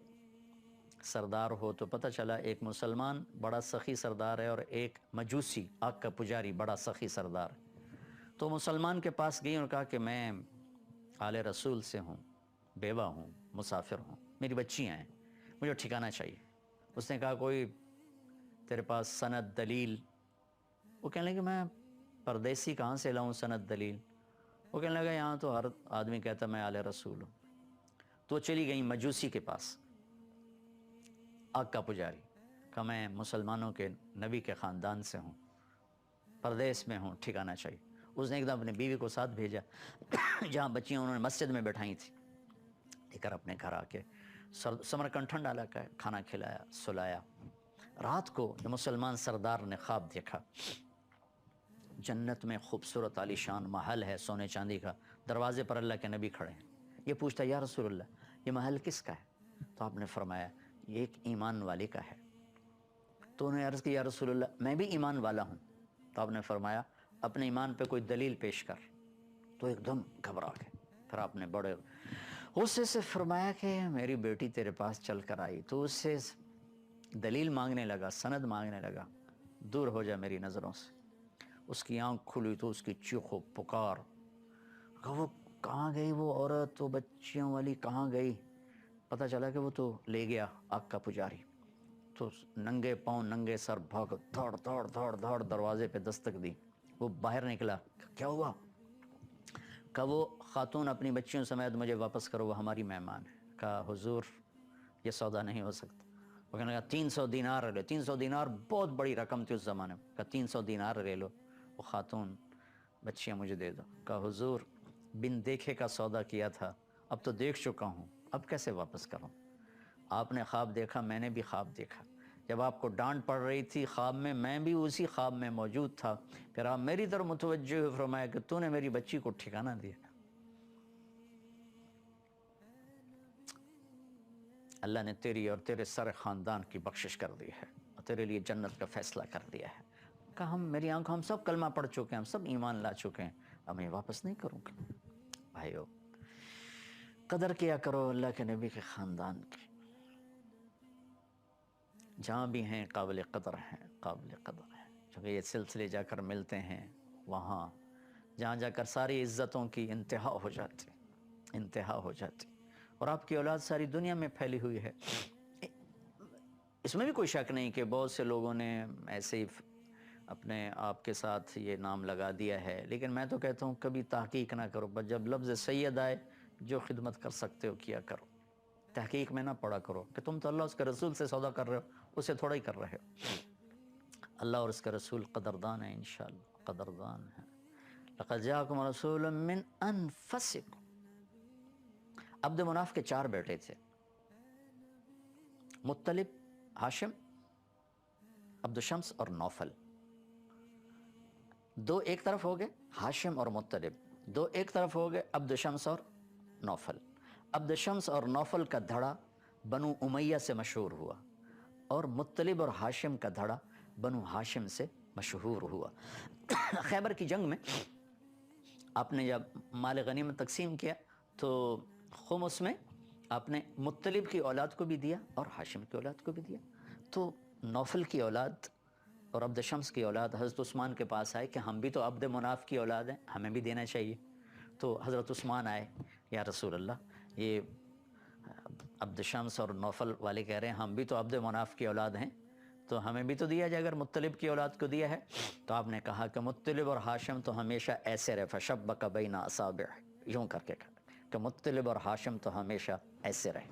سردار ہو، تو پتہ چلا ایک مسلمان بڑا سخی سردار ہے اور ایک مجوسی آگ کا پجاری بڑا سخی سردار۔ تو مسلمان کے پاس گئی اور کہا کہ میں آل رسول سے ہوں، بیوہ ہوں، مسافر ہوں، میری بچیاں ہیں، مجھے ٹھکانہ چاہیے۔ اس نے کہا کوئی تیرے پاس سند دلیل؟ وہ کہنے لگے میں پردیسی کہاں سے لاؤں سند دلیل؟ وہ کہنے لگا یہاں تو ہر آدمی کہتا میں آل رسول ہوں۔ تو چلی گئی مجوسی کے پاس، آگ کا پجاری، کہا میں مسلمانوں کے نبی کے خاندان سے ہوں، پردیس میں ہوں، ٹھکانہ چاہیے۔ اس نے ایک دم اپنی بیوی کو ساتھ بھیجا، جہاں بچیاں انہوں نے مسجد میں بٹھائی تھیں، لے کر اپنے گھر آ کے سمرقند ٹھنڈا علاقہ ہے، کھانا کھلایا، سلایا۔ رات کو جو مسلمان سردار نے خواب دیکھا، جنت میں خوبصورت عالی شان محل ہے سونے چاندی کا، دروازے پر اللہ کے نبی کھڑے ہیں۔ یہ پوچھتا یا رسول اللہ یہ محل کس کا ہے؟ تو آپ نے فرمایا یہ ایک ایمان والے کا ہے۔ تو انہوں نے عرض کی یا رسول اللہ میں بھی ایمان والا ہوں۔ تو آپ نے فرمایا اپنے ایمان پہ کوئی دلیل پیش کر۔ تو ایک دم گھبرا گئے۔ پھر آپ نے بڑے غصے سے فرمایا کہ میری بیٹی تیرے پاس چل کر آئی، تو اس سے دلیل مانگنے لگا، سند مانگنے لگا، دور ہو جا میری نظروں سے۔ اس کی آنکھ کھلی تو اس کی چیخ و پکار، وہ کہاں گئی وہ عورت، وہ بچیوں والی کہاں گئی؟ پتہ چلا کہ وہ تو لے گیا آگ کا پجاری۔ تو ننگے پاؤں ننگے سر بھاگ دوڑ دوڑ دوڑ دوڑ دروازے پہ دستک دی۔ وہ باہر نکلا، کیا ہوا؟ کہا وہ خاتون اپنی بچیوں سمیت مجھے واپس کرو، وہ ہماری مہمان ہے۔ کہا حضور یہ سودا نہیں ہو سکتا۔ وہ کہنے لگا 300 دینار لے۔ 300 دینار بہت بڑی رقم تھی اس زمانے میں۔ کہا 300 دینار لے لو، وہ خاتون بچیاں مجھے دے دو۔ کہا حضور بن دیکھے کا سودا کیا تھا، اب تو دیکھ چکا ہوں، اب کیسے واپس کروں؟ آپ نے خواب دیکھا، میں نے بھی خواب دیکھا، جب آپ کو ڈانٹ پڑ رہی تھی خواب میں بھی اسی خواب میں موجود تھا۔ پھر آپ میری طرف متوجہ ہوئے، فرمایا کہ تو نے میری بچی کو ٹھکانہ دیا۔ اللہ نے تیری اور تیرے سارے خاندان کی بخشش کر دی ہے اور تیرے لیے جنت کا فیصلہ کر دیا ہے۔ کہا میری آنکھوں ہم سب کلمہ پڑھ چکے ہیں، ہم سب ایمان لا چکے ہیں، اب میں واپس نہیں کروں گا۔ بھائیو قدر کیا کرو اللہ کے نبی کے خاندان کی، جہاں بھی ہیں قابل قدر ہیں، قابل قدر ہیں، چونکہ یہ سلسلے جا کر ملتے ہیں وہاں جہاں جا کر ساری عزتوں کی انتہا ہو جاتی، انتہا ہو جاتی، اور آپ کی اولاد ساری دنیا میں پھیلی ہوئی ہے۔ اس میں بھی کوئی شک نہیں کہ بہت سے لوگوں نے ایسے ہی اپنے آپ کے ساتھ یہ نام لگا دیا ہے، لیکن میں تو کہتا ہوں کبھی تحقیق نہ کرو، بس جب لفظ سید آئے جو خدمت کر سکتے ہو کیا کرو، تحقیق میں نہ پڑا کرو کہ تم تو اللہ اس کے رسول سے سودا کر رہے ہو، اسے تھوڑا ہی کر رہے ہو۔ اللہ اور اس کا رسول قدردان ہے، انشاءاللہ قدردان ہے۔ لقد جاءکم رسول من انفسکم۔ عبد مناف کے 4 بیٹے تھے، مطلب، ہاشم، عبد شمس اور نوفل۔ 2 ایک طرف ہو گئے، ہاشم اور مطلب، 2 ایک طرف ہو گئے، عبد شمس اور نوفل۔ عبد شمس اور نوفل کا دھڑا بنو امیہ سے مشہور ہوا، اور مطلب اور ہاشم کا دھڑا بنو ہاشم سے مشہور ہوا۔ خیبر کی جنگ میں آپ نے جب مال غنیمت تقسیم کیا تو خمس میں آپ نے مطلب کی اولاد کو بھی دیا اور ہاشم کی اولاد کو بھی دیا. تو نوفل کی اولاد اور عبد شمس کی اولاد حضرت عثمان کے پاس آئے کہ ہم بھی تو عبد مناف کی اولاد ہیں, ہمیں بھی دینا چاہیے. تو حضرت عثمان آئے, یا رسول اللہ یہ عبد شمس اور نوفل والے کہہ رہے ہیں ہم بھی تو عبد مناف کی اولاد ہیں, تو ہمیں بھی تو دیا جائے اگر مطلب کی اولاد کو دیا ہے. تو آپ نے کہا کہ مطلب اور ہاشم تو ہمیشہ ایسے رہے, فشبک بین اصابع, یوں کر کے کہا کہ مطلب اور ہاشم تو ہمیشہ ایسے رہے.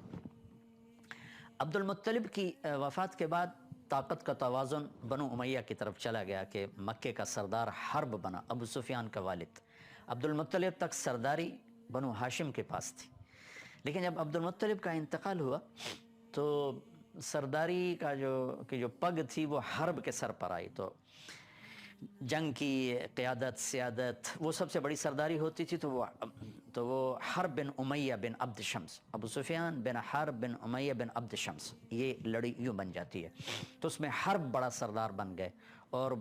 عبد المطلب کی وفات کے بعد طاقت کا توازن بنو امیہ کی طرف چلا گیا کہ مکے کا سردار حرب بنا ابو سفیان کا والد. عبد المطلب تک سرداری بنو ہاشم کے پاس تھی, لیکن جب عبد المطلب کا انتقال ہوا تو سرداری کا جو پگ تھی وہ حرب کے سر پر آئی. تو جنگ کی قیادت سیادت وہ سب سے بڑی سرداری ہوتی تھی, تو وہ حرب بن امیہ بن عبد شمس, ابو سفیان بن حرب بن امیہ بن عبد شمس, یہ لڑی یوں بن جاتی ہے. تو اس میں حرب بڑا سردار بن گئے اور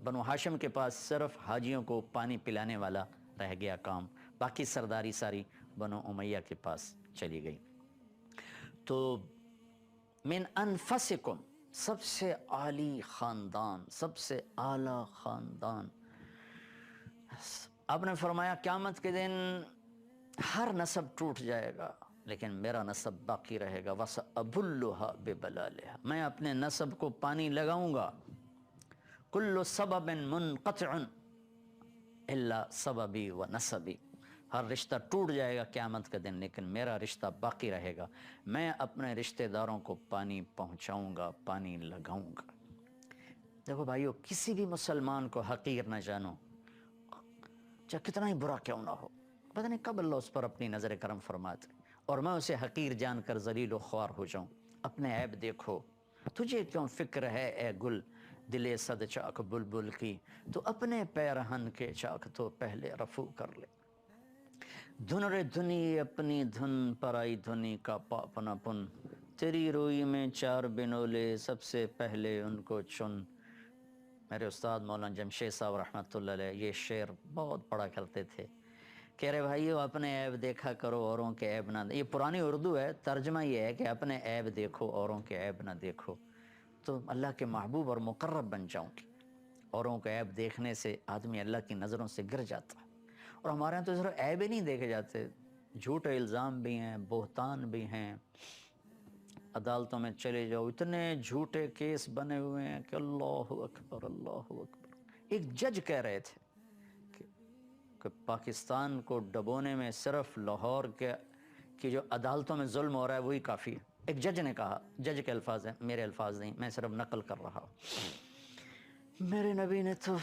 بنو ہاشم کے پاس صرف حاجیوں کو پانی پلانے والا رہ گیا کام, باقی سرداری ساری بنو امیہ کے پاس چلی گئی. تو من انفسکم, سب سے عالی خاندان, سب سے اعلیٰ خاندان. آپ نے فرمایا قیامت کے دن ہر نسب ٹوٹ جائے گا لیکن میرا نسب باقی رہے گا. وَسَأَبُلُّهَا بِبَلَالِهَا, میں اپنے نسب کو پانی لگاؤں گا. كُلُّ سَبَبٍ مُنْقَطِعٌ إِلَّا سَبَبِي وَنَسَبِي, ہر رشتہ ٹوٹ جائے گا قیامت کے دن لیکن میرا رشتہ باقی رہے گا. میں اپنے رشتہ داروں کو پانی پہنچاؤں گا, پانی لگاؤں گا. دیکھو بھائیو, کسی بھی مسلمان کو حقیر نہ جانو, چاہے کتنا ہی برا کیوں نہ ہو. پتہ نہیں کب اللہ اس پر اپنی نظر کرم فرماتے اور میں اسے حقیر جان کر ذلیل و خوار ہو جاؤں. اپنے عیب دیکھو, تجھے کیوں فکر ہے اے گل دلے صد چاک بلبل کی, تو اپنے پیرہن کے چاک تو پہلے رفو کر لے. دھن رے دھنی اپنی دھن پرائی دھنی کا پاپنا پن, تیری روئی میں چار بنولے سب سے پہلے ان کو چن. میرے استاد مولانا جمشید صاحب رحمۃ اللہ علیہ یہ شعر بہت پڑھا کرتے تھے. کہہ رہے بھائیو اپنے عیب دیکھا کرو اوروں کے عیب نہ. یہ پرانی اردو ہے, ترجمہ یہ ہے کہ اپنے عیب دیکھو اوروں کے عیب نہ دیکھو, تو اللہ کے محبوب اور مقرب بن جاؤں گی. اوروں کے عیب دیکھنے سے آدمی اللہ کی نظروں سے گر جاتا ہے. اور ہمارے یہاں تو صرف عیب ہی نہیں دیکھے جاتے, جھوٹے الزام بھی ہیں, بہتان بھی ہیں. عدالتوں میں چلے جاؤ, اتنے جھوٹے کیس بنے ہوئے ہیں کہ اللہ اکبر اللہ اکبر. ایک جج کہہ رہے تھے کہ پاکستان کو ڈبونے میں صرف لاہور کی جو عدالتوں میں ظلم ہو رہا ہے وہی کافی ہے. ایک جج نے کہا, جج کے الفاظ ہیں, میرے الفاظ نہیں, میں صرف نقل کر رہا ہوں. میرے نبی نے تو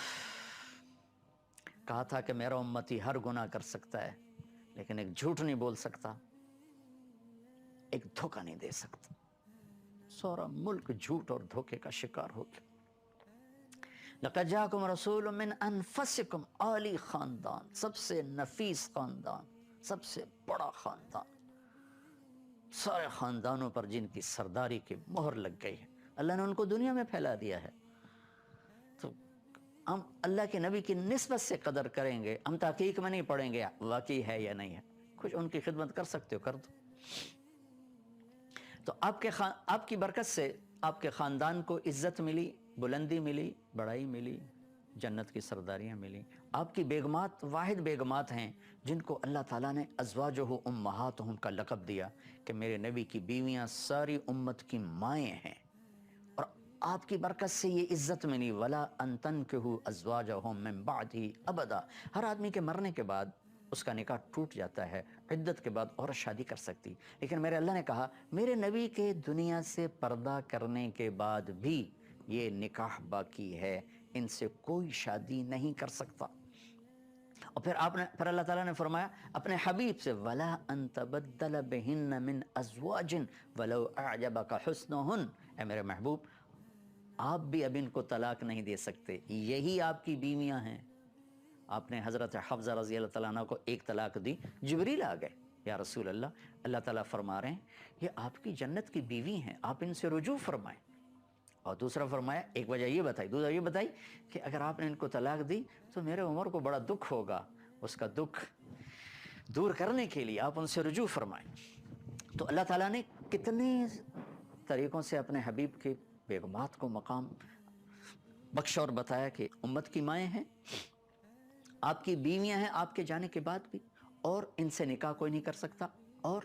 کہا تھا کہ میرا امتی ہر گناہ کر سکتا ہے لیکن ایک جھوٹ نہیں بول سکتا, ایک دھوکہ نہیں دے سکتا. سارا ملک جھوٹ اور دھوکے کا شکار ہو گیا. لَقَدْ جَاءَكُمْ رَسُولٌ مِّنْ أَنفُسِكُمْ, عالی خاندان, سب سے نفیس خاندان, سب سے بڑا خاندان. سارے خاندانوں پر جن کی سرداری کی مہر لگ گئی ہے, اللہ نے ان کو دنیا میں پھیلا دیا ہے. تو ہم اللہ کے نبی کی نسبت سے قدر کریں گے, ہم تحقیق میں نہیں پڑھیں گے واقعی ہے یا نہیں ہے. کچھ ان کی خدمت کر سکتے ہو کر دو. تو آپ کی برکت سے آپ کے خاندان کو عزت ملی, بلندی ملی, بڑائی ملی, جنت کی سرداریاں ملی. آپ کی بیگمات واحد بیگمات ہیں جن کو اللہ تعالیٰ نے ازواجہ امہاتہم کا لقب دیا کہ میرے نبی کی بیویاں ساری امت کی مائیں ہیں. اور آپ کی برکت سے یہ عزت ملی, وَلَا أَن تَنكِحُوا أَزْوَاجَهُم مِّن بَعْدِهِ أَبَدًا. ہر آدمی کے مرنے کے بعد اس کا نکاح ٹوٹ جاتا ہے, عدت کے بعد اور شادی کر سکتی, لیکن میرے اللہ نے کہا میرے نبی کے دنیا سے پردہ کرنے کے بعد بھی یہ نکاح باقی ہے, ان سے کوئی شادی نہیں کر سکتا. اور پھر اللہ تعالیٰ نے فرمایا اپنے حبیب سے, وَلَا أَن تَبَدَّلَ بِهِنَّ مِنْ أَزْوَاجٍ وَلَوْ أَعْجَبَكَ حُسْنُهُنَّ. اے میرے محبوب آپ بھی اب ان کو طلاق نہیں دے سکتے, یہی آپ کی بیویاں ہیں. آپ نے حضرت حفصہ رضی اللہ تعالیٰ عنہ کو ایک طلاق دی, جبریل آ گئے, یا رسول اللہ تعالیٰ فرما رہے ہیں یہ آپ کی جنت کی بیوی ہیں, آپ ان سے رجوع فرمائیں. اور دوسرا فرمایا, ایک وجہ یہ بتائی, دوسرا یہ بتائی کہ اگر آپ نے ان کو طلاق دی تو میرے عمر کو بڑا دکھ ہوگا. اس کا دکھ دور کرنے کے لیے آپ ان سے رجوع فرمائیں۔ تو اللہ تعالیٰ نے کتنے طریقوں سے اپنے حبیب کے بیگمات کو مقام بخشا اور بتایا کہ امت کی مائیں ہیں، آپ کی بیویاں ہیں آپ کے جانے کے بعد بھی، اور ان سے نکاح کوئی نہیں کر سکتا، اور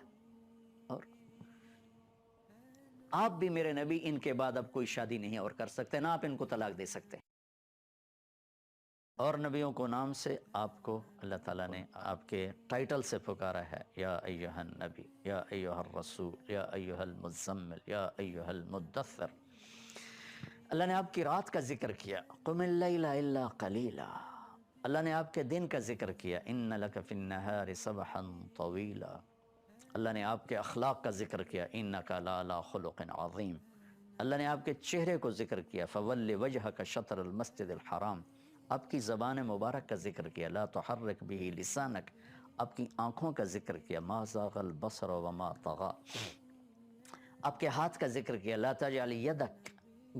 آپ بھی میرے نبی ان کے بعد اب کوئی شادی نہیں اور کر سکتے، نہ آپ ان کو طلاق دے سکتے۔ اور نبیوں کو نام سے آپ کو اللہ تعالیٰ نے آپ کے ٹائٹل سے پکارا ہے، یا ایہا النبی، یا ایہا الرسول، یا ایہا المزمل، یا ایہا المدثر۔ اللہ نے آپ کی رات کا ذکر کیا، قم اللیل الا قلیلا۔ اللہ نے آپ کے دن کا ذکر کیا، ان لک فی النہار سبحا طویلا۔ اللہ نے آپ کے اخلاق کا ذکر کیا، انک لعلی خلق عظیم۔ اللہ نے آپ کے چہرے کو ذکر کیا، فول وجہک شطر المسجد الحرام۔ آپ کی زبان مبارک کا ذکر کیا، لا تحرک بہ لسانک۔ آپ کی آنکھوں کا ذکر کیا، ما زاغ البصر وما طغى۔ آپ کے ہاتھ کا ذکر کیا، لا تجعل یدک۔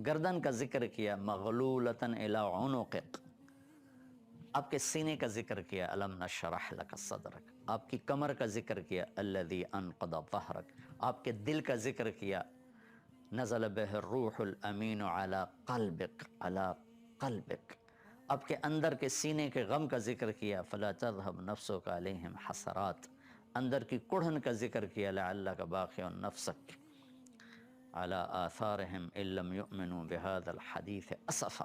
گردن کا ذکر کیا، مغلولۃ الی عنقک۔ آپ کے سینے کا ذکر کیا، الم نشرح لک صدرک۔ آپ کی کمر کا ذکر کیا، الذی انقض ظہرک۔ آپ کے دل کا ذکر کیا، نزل بہ الروح الامین علی قلبک، علی قلبک۔ آپ کے اندر کے سینے کے غم کا ذکر کیا، فلا تذهب نفسک علیہم حسرات۔ اندر کی کڑھن کا ذکر کیا، لعلک باخع نفسک علی آثارہم ان لم یؤمنوا بہذا الحدیث اسفا۔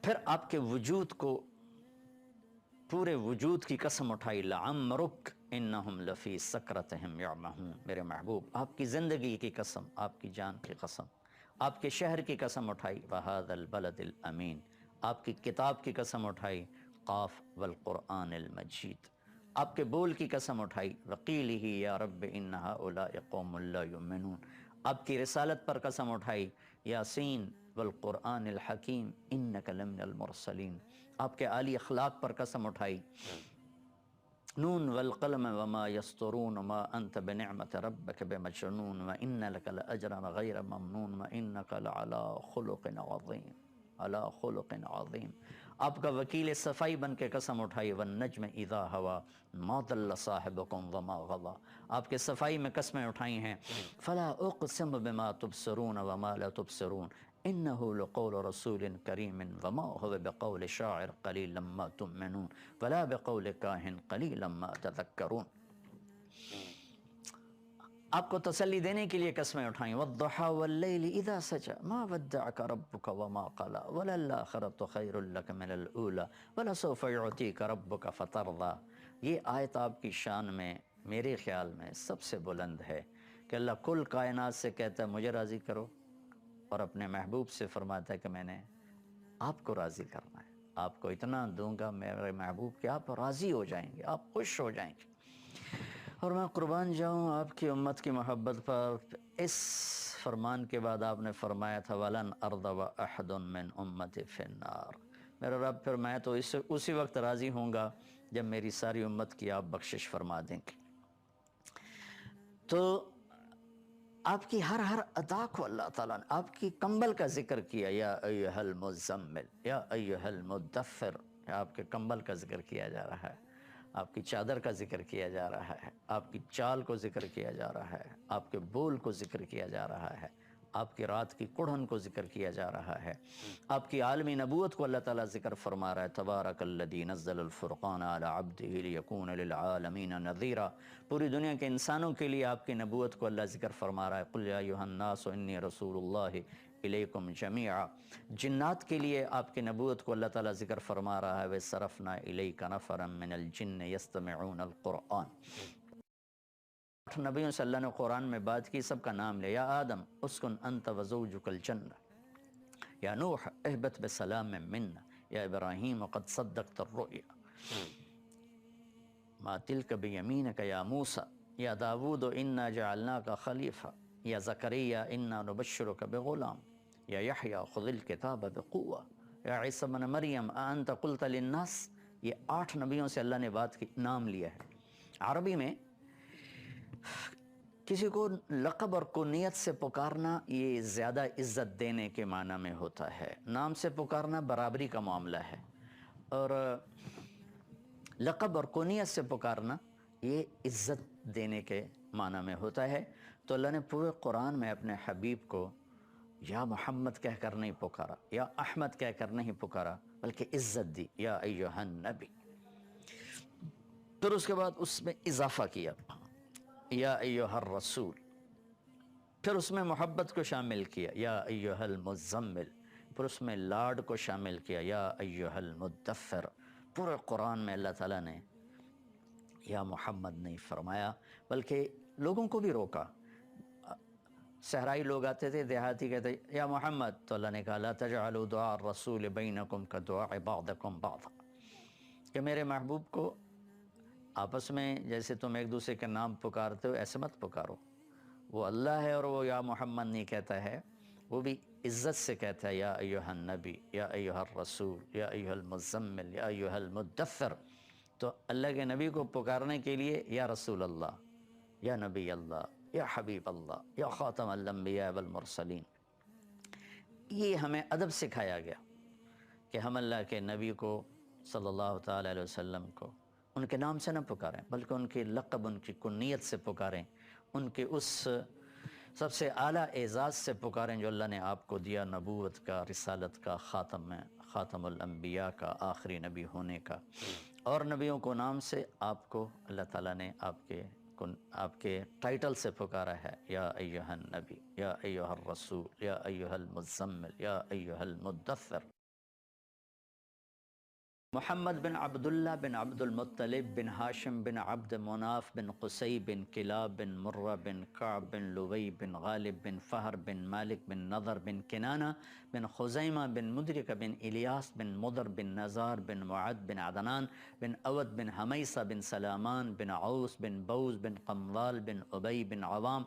پھر آپ کے وجود کو، پورے وجود کی قسم اٹھائی، لعمرک انہم لفی سکرتہم یعمہون۔ میرے محبوب، آپ کی زندگی کی قسم، آپ کی جان کی قسم، آپ کے شہر کی قسم اٹھائی، وہذا البلد الامین۔ آپ کی کتاب کی قسم اٹھائی، قاف والقرآن المجید۔ آپ کے بول کی قسم اٹھائی، وقیلہ یا رب ان ہؤلاء قوم لا یؤمنون۔ آپ کی رسالت پر قسم اٹھائی، یاسین والقرآن الحکیم انک لمن المرسلین۔ آپ کے عالی اخلاق پر قسم اٹھائی، نون والقلم وما یسطرون ما انت بنعمت ربک بمجنون وان لک لاجرا غیر ممنون وانک لعلی خلق عظیم، علی خلق عظیم۔ آپ کا وکیل صفائی بن کے قسم اٹھائی، والنجم اذا ہوا ما ضل صاحبکم وما غوی۔ آپ کے صفائی میں قسمیں اٹھائی ہیں، فلا اقسم بما تبصرون وما لا تبصرون انہ لقول رسول کریم وما هو بقول شاعر قلیلا ما تؤمنون ولا بقول کاہن قلیلا ما تذکرون۔ آپ کو تسلی دینے کے لیے قسمیں اٹھائیں، والضحى واللیل اذا سجى ما ودعك ربك وما قلى وللآخرة خیر لك من الاولى ولسوف يعطيك ربك فترضى۔ یہ آیت آپ کی شان میں میرے خیال میں سب سے بلند ہے کہ اللہ کل کائنات سے کہتا ہے مجھے راضی کرو، اور اپنے محبوب سے فرماتا ہے کہ میں نے آپ کو راضی کرنا ہے، آپ کو اتنا دوں گا میرے محبوب کہ آپ راضی ہو جائیں گے، آپ خوش ہو جائیں گے۔ اور میں قربان جاؤں آپ کی امت کی محبت پر۔ اس فرمان کے بعد آپ نے فرمایا تھا، وَلَنْ أَرْضَ وَأَحَدٌ مِّنْ أُمَّتِ فِي النَّارِ۔ میرے رب، پھر میں تو اسی وقت راضی ہوں گا جب میری ساری امت کی آپ بخشش فرما دیں گے۔ تو آپ کی ہر ادا کو اللہ تعالیٰ نے، آپ کی کمبل کا ذکر کیا، یا ایہا المزمل، یا ایہا المدثر۔ آپ کے کمبل کا ذکر کیا جا رہا ہے، آپ کی چادر کا ذکر کیا جا رہا ہے، آپ کی چال کو ذکر کیا جا رہا ہے، آپ کے بول کو ذکر کیا جا رہا ہے، آپ کی رات کی کڑھن کو ذکر کیا جا رہا ہے، آپ کی عالمی نبوت کو اللہ تعالیٰ ذکر فرما رہا ہے، تبارک الذی نزل الفرقان علی عبدہ لیکون للعالمین نذیرا۔ پوری دنیا کے انسانوں کے لیے آپ کی نبوت کو اللہ ذکر فرما رہا ہے، قل یا ایھا الناس انی رسول اللہ الیکم جمیعا۔ جنات کے لیے آپ کی نبوت کو اللہ تعالیٰ ذکر فرما رہا ہے، وَصَرَفْنَا إِلَيْكَ نَفَرًا مِّنَ الْجِنِّ يَسْتَمِعُونَ الْقُرْآنَ۔ 8 نبیوں سے اللہ نے قرآن میں بات کی، سب کا نام لے، یا آدم اسکن انت وزوجک الجنہ، یا نوح اہبط بسلام منا، یا ابراہیم قد صدقت الرؤیا، ما تلک بیمینک یا موسیٰ، یا داود انا جعلناک خلیفہ، یا زکریا انا نبشرک بغلام، یا یحییٰ خذ الکتاب بقوہ، یا عیسیٰ بن مریم اانت قلت للناس۔ یہ 8 نبیوں سے اللہ نے بات کی، نام لیا ہے۔ عربی میں کسی کو لقب اور کنیت سے پکارنا یہ زیادہ عزت دینے کے معنی میں ہوتا ہے، نام سے پکارنا برابری کا معاملہ ہے۔ اور لقب اور کنیت سے پکارنا یہ عزت دینے کے معنی میں ہوتا ہے۔ تو اللہ نے پورے قرآن میں اپنے حبیب کو یا محمد کہہ کر نہیں پکارا، یا احمد کہہ کر نہیں پکارا، بلکہ عزت دی، یا ایھا النبی۔ پھر اس کے بعد اس میں اضافہ کیا، یا ایھا الرسول۔ پھر اس میں محبت کو شامل کیا، یا ایھا المزمل۔ پھر اس میں لاڈ کو شامل کیا، یا ایھا المدثر۔ پورے قرآن میں اللہ تعالیٰ نے یا محمد نہیں فرمایا، بلکہ لوگوں کو بھی روکا۔ صحرائی لوگ آتے تھے، دیہاتی کہتے یا محمد، تو اللہ نے کہا لا تجعلوا دعاء الرسول بینکم کدعاء بعضکم بعضا، کہ میرے محبوب کو آپس میں جیسے تم ایک دوسرے کے نام پکارتے ہو ایسے مت پکارو۔ وہ اللہ ہے اور وہ یا محمد نہیں کہتا ہے، وہ بھی عزت سے کہتا ہے یا ایھا النبی، یا ایھا الرسول، یا ایھا المزمل، یا ایھا المدثر۔ تو اللہ کے نبی کو پکارنے کے لیے یا رسول اللہ، یا نبی اللہ، یا حبیب اللہ، یا خاتم الانبیاء والمرسلین۔ یہ ہمیں ادب سکھایا گیا کہ ہم اللہ کے نبی کو صلی اللہ تعالی علیہ وسلم کو ان کے نام سے نہ پکاریں، بلکہ ان کے لقب، ان کی کنیت سے پکاریں، ان کے اس سب سے اعلیٰ اعزاز سے پکاریں جو اللہ نے آپ کو دیا، نبوت کا، رسالت کا، خاتم الانبیاء کا، آخری نبی ہونے کا۔ اور نبیوں کو نام سے آپ کو اللہ تعالیٰ نے آپ کے ٹائٹل سے پکارا ہے، یا ایھا النبی، یا ایھا الرسول، یا ایھا المزمل، یا ایھا المدثر۔ محمد بن عبداللہ بن عبد المطلب بن ہاشم بن عبد مناف بن قصی بن کلاب بن مرہ بن کعب بن لوی بن غالب بن فہر بن مالک بن نضر بن کنانہ بن خزیمہ بن مدرکہ بن الیاس بن مضر بن نزار بن معد بن عدنان بن اود بن حمیصہ بن سلامان بن عوس بن بوز بن قمضال بن ابی بن عوام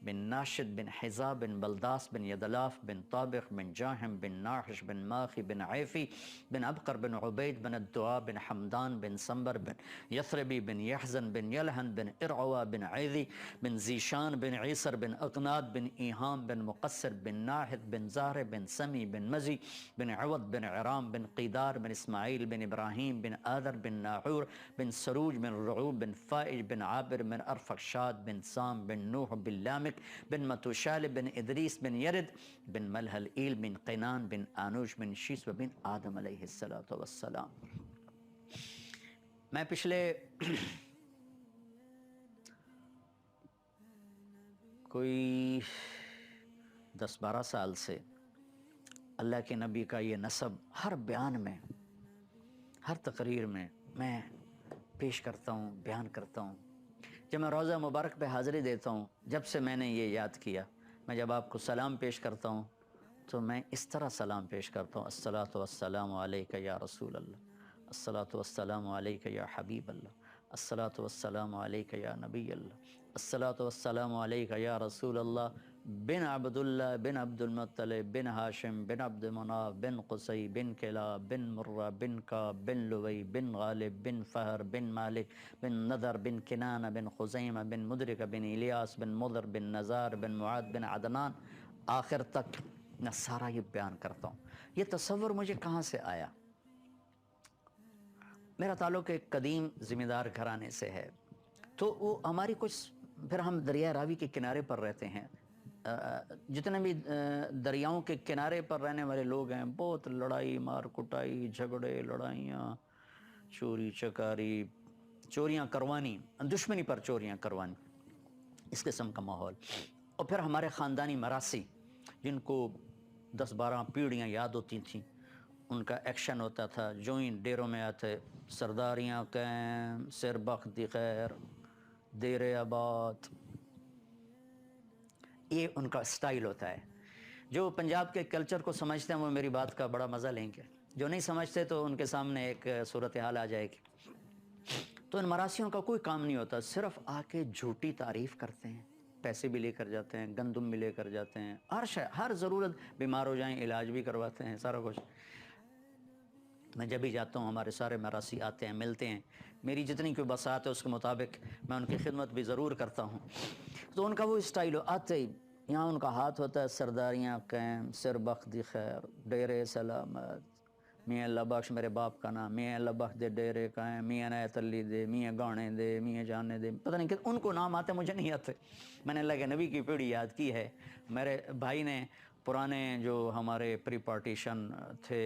بن ناشد بن حذا بن بلداس بن یدلاف بن طابق بن جاہم بن ناحش بن ماخی بن عیفی بن ابقر بن عبید بن الدعاء بن حمدان بن سنبر بن یثربی بن یحزن بن یلحن بن ارعوا بن عیذی بن زیشان بن عیسر بن اقناد بن ایہام بن مقصر بن ناحد بن زہر بن سمی بن مزی بن عوض بن عرام بن قیدار بن اسماعیل بن ابراہیم بن آدر بن ناحور بن سروج بن رعوب بن فائج بن عابر بن ارفخشاد بن سام بن نوح بن لامک بن متوشالب بن ادریس بن یرد بن ملحل ایل بن قینان بن آنوش بن شیس بن آدم علیہ السلام۔ میں پچھلے کوئی 10-12 سال سے اللہ کے نبی کا یہ نسب ہر بیان میں، ہر تقریر میں پیش کرتا ہوں، بیان کرتا ہوں۔ جب میں روضہ مبارک پہ حاضری دیتا ہوں، جب سے میں نے یہ یاد کیا، میں جب آپ کو سلام پیش کرتا ہوں تو میں اس طرح سلام پیش کرتا ہوں، الصلاۃ والسلام علیک یا رسول اللہ، الصلاۃ والسلام علیک یا حبیب اللہ، الصلاۃ والسلام علیک یا نبی اللہ، الصلاۃ والسلام علیک یا رسول اللہ بن عبداللہ بن عبد المطلب بن ہاشم بن عبد مناف بن قصی بن کلاب بن مرہ بن کعب بن لوی بن غالب بن فہر بن مالک بن نضر بن کنانہ بن خزیمہ بن مدرکہ بن الیاس بن مضر بن نزار بن معاد بن عدنان، آخر تک میں سارا یہ بیان کرتا ہوں۔ یہ تصور مجھے کہاں سے آیا؟ میرا تعلق ایک قدیم ذمہ دار گھرانے سے ہے، تو وہ ہماری کچھ، پھر ہم دریا راوی کے کنارے پر رہتے ہیں۔ جتنے بھی دریاؤں کے کنارے پر رہنے والے لوگ ہیں، بہت لڑائی مار کٹائی، جھگڑے، لڑائیاں، چوری چکاری، چوریاں کروانی، دشمنی پر چوریاں کروانی، اس قسم کا ماحول۔ اور پھر ہمارے خاندانی مراثی جن کو 10-12 پیڑھیاں یاد ہوتی تھیں، ان کا ایکشن ہوتا تھا، جو ہی ڈیروں میں آتے، سرداریاں قائم، سر بخت دی خیر، دیر آباد، یہ ان کا سٹائل ہوتا ہے۔ جو پنجاب کے کلچر کو سمجھتے ہیں وہ میری بات کا بڑا مزہ لیں گے، جو نہیں سمجھتے تو ان کے سامنے ایک صورتحال آ جائے گی۔ تو ان مراسیوں کا کوئی کام نہیں ہوتا، صرف آ کے جھوٹی تعریف کرتے ہیں، پیسے بھی لے کر جاتے ہیں، گندم بھی لے کر جاتے ہیں، ہر ضرورت، بیمار ہو جائیں علاج بھی کرواتے ہیں، سارا کچھ۔ میں جب بھی جاتا ہوں ہمارے سارے مراسی آتے ہیں، ملتے ہیں، میری جتنی کوئی بساط ہے اس کے مطابق میں ان کی خدمت بھی ضرور کرتا ہوں۔ تو ان کا وہ اسٹائل آتے ہی یہاں ان کا ہاتھ ہوتا ہے، سرداریاں قائم، سر بخت دی خیر، ڈیرے سلامت، میاں اللہ بخش میرے باپ کا نام، میاں اللہ بخش دے ڈیرے کا ہے، میاں عنایت علی دے، میاں گانے دے، میاں جانے دے، پتہ نہیں کہ ان کو نام آتے مجھے نہیں آتے. میں نے اللہ کے نبی کی پیڑھی یاد کی ہے. میرے بھائی نے پرانے جو ہمارے پری پارٹیشن تھے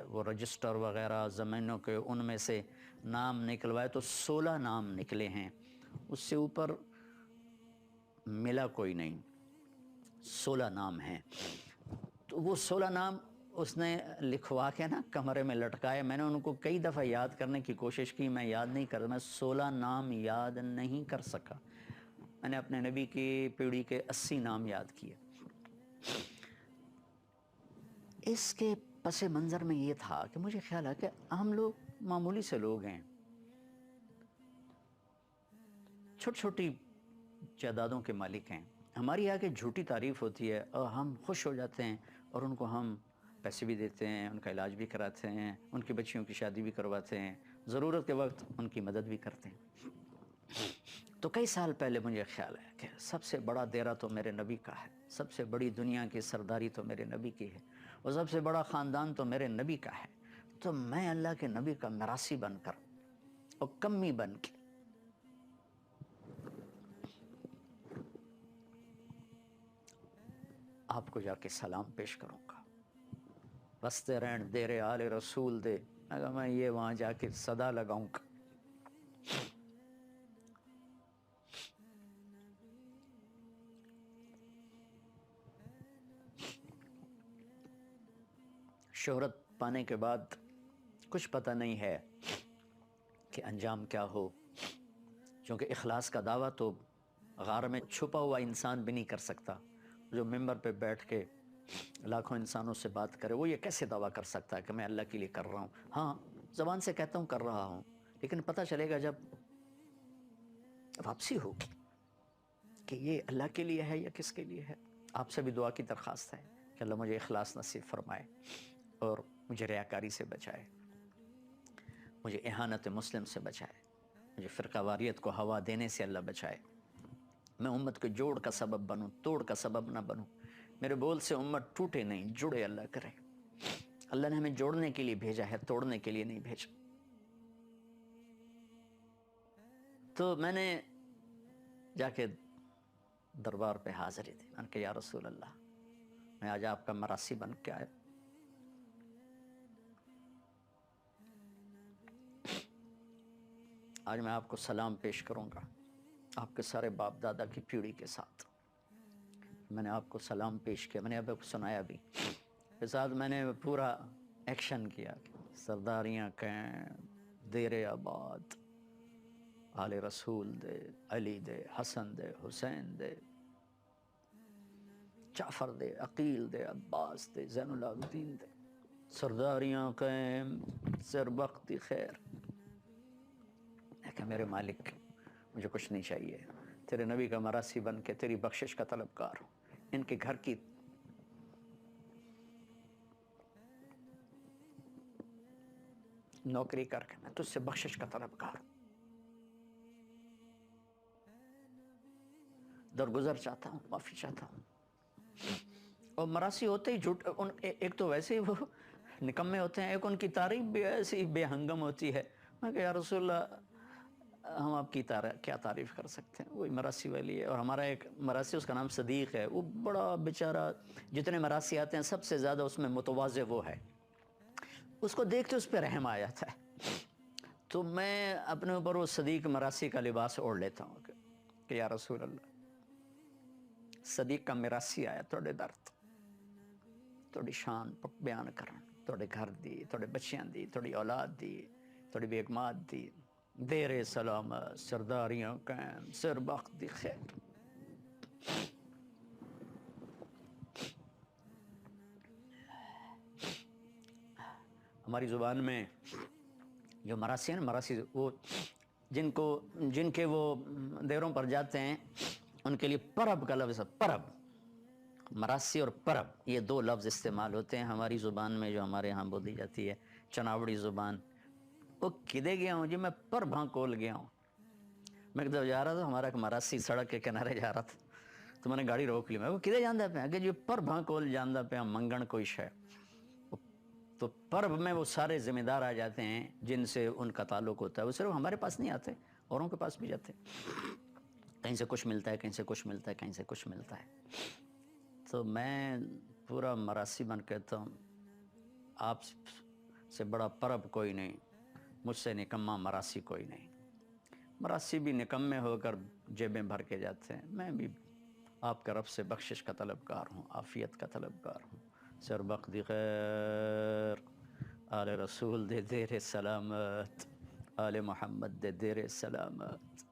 وہ رجسٹر وغیرہ زمینوں کے، ان میں سے نام نکلوائے تو 16 نام نکلے ہیں. اس سے اوپر ملا کوئی نہیں، 16 نام ہیں. تو وہ 16 نام اس نے لکھوا کے نا کمرے میں لٹکائے. میں نے ان کو کئی دفعہ یاد کرنے کی کوشش کی، میں یاد نہیں کر، میں 16 نام یاد نہیں کر سکا. میں نے اپنے نبی کی پیڑھی کے 80 نام یاد کیے. اس کے پس منظر میں یہ تھا کہ مجھے خیال ہے کہ ہم لوگ معمولی سے لوگ ہیں، چھوٹی چھوٹی جائیدادوں کے مالک ہیں. ہماری یہاں کی جھوٹی تعریف ہوتی ہے اور ہم خوش ہو جاتے ہیں اور ان کو ہم پیسے بھی دیتے ہیں، ان کا علاج بھی کراتے ہیں، ان کی بچیوں کی شادی بھی کرواتے ہیں، ضرورت کے وقت ان کی مدد بھی کرتے ہیں. تو کئی سال پہلے مجھے خیال ہے کہ سب سے بڑا دیرہ تو میرے نبی کا ہے، سب سے بڑی دنیا کی سرداری تو میرے نبی کی ہے، اور سب سے بڑا خاندان تو میرے نبی کا ہے. تو میں اللہ کے نبی کا میراثی بن کر اور کمی بن کے آپ کو جا کے سلام پیش کروں گا. بستے رہن دیرے آل رسول دے، اگر میں یہ وہاں جا کے صدا لگاؤں گا. شہرت پانے کے بعد کچھ پتہ نہیں ہے کہ انجام کیا ہو، کیونکہ اخلاص کا دعویٰ تو غار میں چھپا ہوا انسان بھی نہیں کر سکتا. جو ممبر پہ بیٹھ کے لاکھوں انسانوں سے بات کرے وہ یہ کیسے دعویٰ کر سکتا ہے کہ میں اللہ کے لیے کر رہا ہوں؟ ہاں زبان سے کہتا ہوں کر رہا ہوں، لیکن پتہ چلے گا جب واپسی ہوگی کہ یہ اللہ کے لیے ہے یا کس کے لیے ہے. آپ سے بھی دعا کی درخواست ہے کہ اللہ مجھے اخلاص نصیب فرمائے اور مجھے ریاکاری سے بچائے، مجھے اہانت مسلم سے بچائے، مجھے فرقہ واریت کو ہوا دینے سے اللہ بچائے. میں امت کے جوڑ کا سبب بنوں، توڑ کا سبب نہ بنوں. میرے بول سے امت ٹوٹے نہیں، جڑے اللہ کرے. اللہ نے ہمیں جوڑنے کے لیے بھیجا ہے، توڑنے کے لیے نہیں بھیجا. تو میں نے جا کے دربار پہ حاضری دی. میں نے کہا یا رسول اللہ، میں آج آپ کا مراثی بن کے آیا. آج میں آپ کو سلام پیش کروں گا آپ کے سارے باپ دادا کی پیڑھی کے ساتھ. میں نے آپ کو سلام پیش کیا، میں نے آپ کو سنایا بھی. کے ساتھ میں نے پورا ایکشن کیا. سرداریاں کہیں دیر آباد، آل رسول دے، علی دے، حسن دے، حسین دے، جعفر دے، عقیل دے، عباس دے، زین العابدین دے. سرداریاں قائم سر بختی خیر. کہ میرے مالک مجھے کچھ نہیں چاہیے، تیرے نبی کا مراثی بن کے تیری بخشش کا طلبگار ہوں. ان کے گھر کی نوکری کر کے میں تجھ سے بخشش کا طلبگار ہوں. درگزر چاہتا ہوں، معافی چاہتا ہوں. اور مراثی ہوتے ہی جھوٹ، ایک تو ویسے ہی وہ نکمے ہوتے ہیں، ایک ان کی تعریف بھی ایسی بے ہنگم ہوتی ہے. میں کہ یا رسول اللہ ہم آپ کی کیا تعریف کر سکتے ہیں، وہی مراثی والی ہے. اور ہمارا ایک مراثی اس کا نام صدیق ہے، وہ بڑا بیچارہ، جتنے مراثی آتے ہیں سب سے زیادہ اس میں متواضع وہ ہے. اس کو دیکھتے اس پہ رحم آ جاتا ہے. تو میں اپنے اوپر وہ صدیق مراثی کا لباس اوڑھ لیتا ہوں کہ یا رسول اللہ صدیق کا مراثی آیا توڑے درد، توڑی شان بیان کرن، توڑے گھر دی، توڑے بچیاں دی، توڑی اولاد دی، توڑی بیگمات دی. دیر سلامت سرداریاں قائم سر بخت دی خیر. ہماری زبان میں جو مراثی ہیں، مراثی وہ جن کے وہ دیروں پر جاتے ہیں ان کے لیے پرب کا لفظ ہے. پرب، مراثی اور پرب یہ دو لفظ استعمال ہوتے ہیں ہماری زبان میں جو ہمارے ہاں بولی جاتی ہے، چناوڑی زبان. وہ کدے گیا ہوں جی، میں پر بھاں کول گیا ہوں. میں جب جا رہا تھا ہمارا ایک مراثی سڑک کے کنارے جا رہا تھا تو میں نے گاڑی روک لی. میں وہ کدے جاندہ پہ کہ جو پر بھاں کول جاندہ پہ منگن کوئی شے. تو پرب میں وہ سارے ذمہ دار آ جاتے ہیں جن سے ان کا تعلق ہوتا ہے، وہ صرف ہمارے پاس نہیں آتے، اوروں کے پاس بھی جاتے ہیں، کہیں سے کچھ ملتا ہے، کہیں سے کچھ ملتا ہے، کہیں سے کچھ ملتا ہے۔ تو میں پورا مراسی بن کہتا ہوں آپ سے بڑا پرب کوئی نہیں، مجھ سے نکما مراسی کوئی نہیں۔ مراسی بھی نکمے ہو کر جیبیں بھر کے جاتے ہیں، میں بھی آپ کا رب سے بخشش کا طلبگار ہوں، عافیت کا طلبگار ہوں۔ سر بقدی خیر، آل رسول دے دیر سلامت، آل محمد دے دیر سلامت۔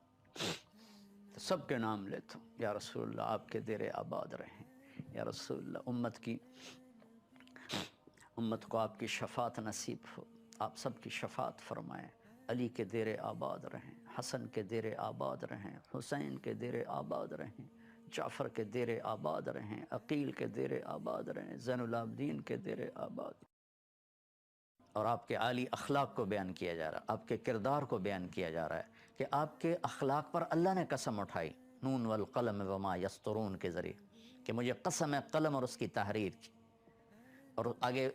تو سب کے نام لیتا ہوں، یا رسول اللہ آپ کے دیر آباد رہیں، یا رسول اللہ امت کو آپ کی شفاعت نصیب ہو، آپ سب کی شفاعت فرمائیں، علی کے دیر آباد رہیں، حسن کے دیر آباد رہیں، حسین کے دیر آباد رہیں، جعفر کے دیر آباد رہیں، عقیل کے دیر آباد رہیں، زین العابدین کے دیر آباد۔ اور آپ کے عالی اخلاق کو بیان کیا جا رہا ہے، آپ کے کردار کو بیان کیا جا رہا ہے کہ آپ کے اخلاق پر اللہ نے قسم اٹھائی، نون والقلم وما یسطرون کے ذریعے، کہ مجھے قسم ہے قلم اور اس کی تحریر کی۔ اور آگے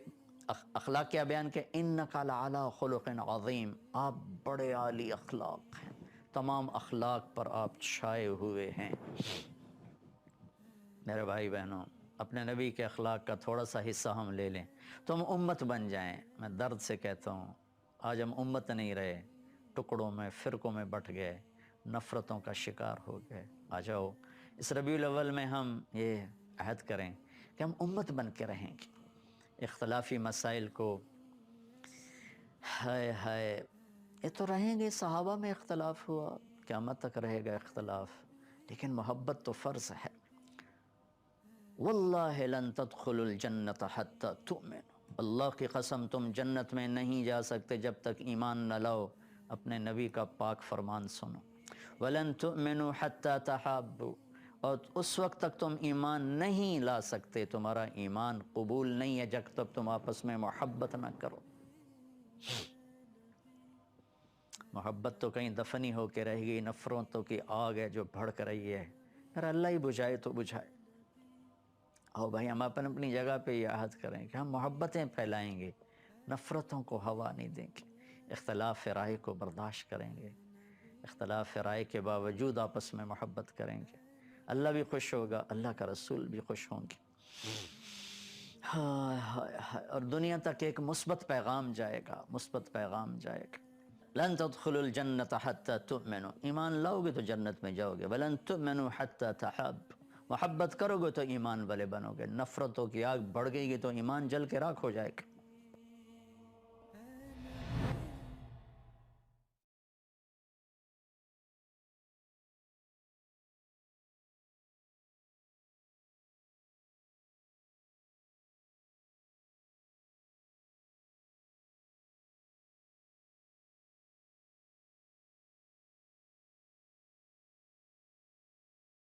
اخلاق کیا بیان کہ انک لعلی خلق عظیم، آپ بڑے عالی اخلاق ہیں، تمام اخلاق پر آپ چھائے ہوئے ہیں۔ میرے بھائی بہنوں، اپنے نبی کے اخلاق کا تھوڑا سا حصہ ہم لے لیں تو ہم امت بن جائیں۔ میں درد سے کہتا ہوں آج ہم امت نہیں رہے، ٹکڑوں میں فرقوں میں بٹ گئے، نفرتوں کا شکار ہو گئے۔ آ جاؤ اس ربیع الاول میں ہم یہ عہد کریں کہ ہم امت بن کے رہیں گے، اختلافی مسائل کو ہائے ہائے، یہ تو رہیں گے، صحابہ میں اختلاف ہوا، قیامت تک رہے گا اختلاف، لیکن محبت تو فرض ہے۔ واللہ لن تدخلوا الجنت حتی تؤمنوا، اللہ کی قسم تم جنت میں نہیں جا سکتے جب تک ایمان نہ لاؤ، اپنے نبی کا پاک فرمان سنو۔ ولن تؤمنوا حتی تحابوا، اور اس وقت تک تم ایمان نہیں لا سکتے، تمہارا ایمان قبول نہیں ہے جب تک تم آپس میں محبت نہ کرو۔ محبت تو کہیں دفنی ہو کے رہ گئی، نفرتوں کی آگ ہے جو بھڑک رہی ہے، اگر اللہ ہی بجھائے تو بجھائے۔ اور بھائی ہم اپنی جگہ پہ یہ عہد کریں کہ ہم محبتیں پھیلائیں گے، نفرتوں کو ہوا نہیں دیں گے، اختلاف رائے کو برداشت کریں گے، اختلاف رائے کے باوجود آپس میں محبت کریں گے، اللہ بھی خوش ہوگا، اللہ کا رسول بھی خوش ہوں گے۔ ہائے ہائے ہائے، اور دنیا تک ایک مثبت پیغام جائے گا، مثبت پیغام جائے گا۔ لن تدخلوا الجنت حتی تؤمنوا، ایمان لاؤ گے تو جنت میں جاؤ گے، ولن تؤمنوا حتی تحابوا، محبت کرو گے تو ایمان والے بنو گے، نفرتوں کی آگ بڑھ گئی گی تو ایمان جل کے راکھ ہو جائے گا۔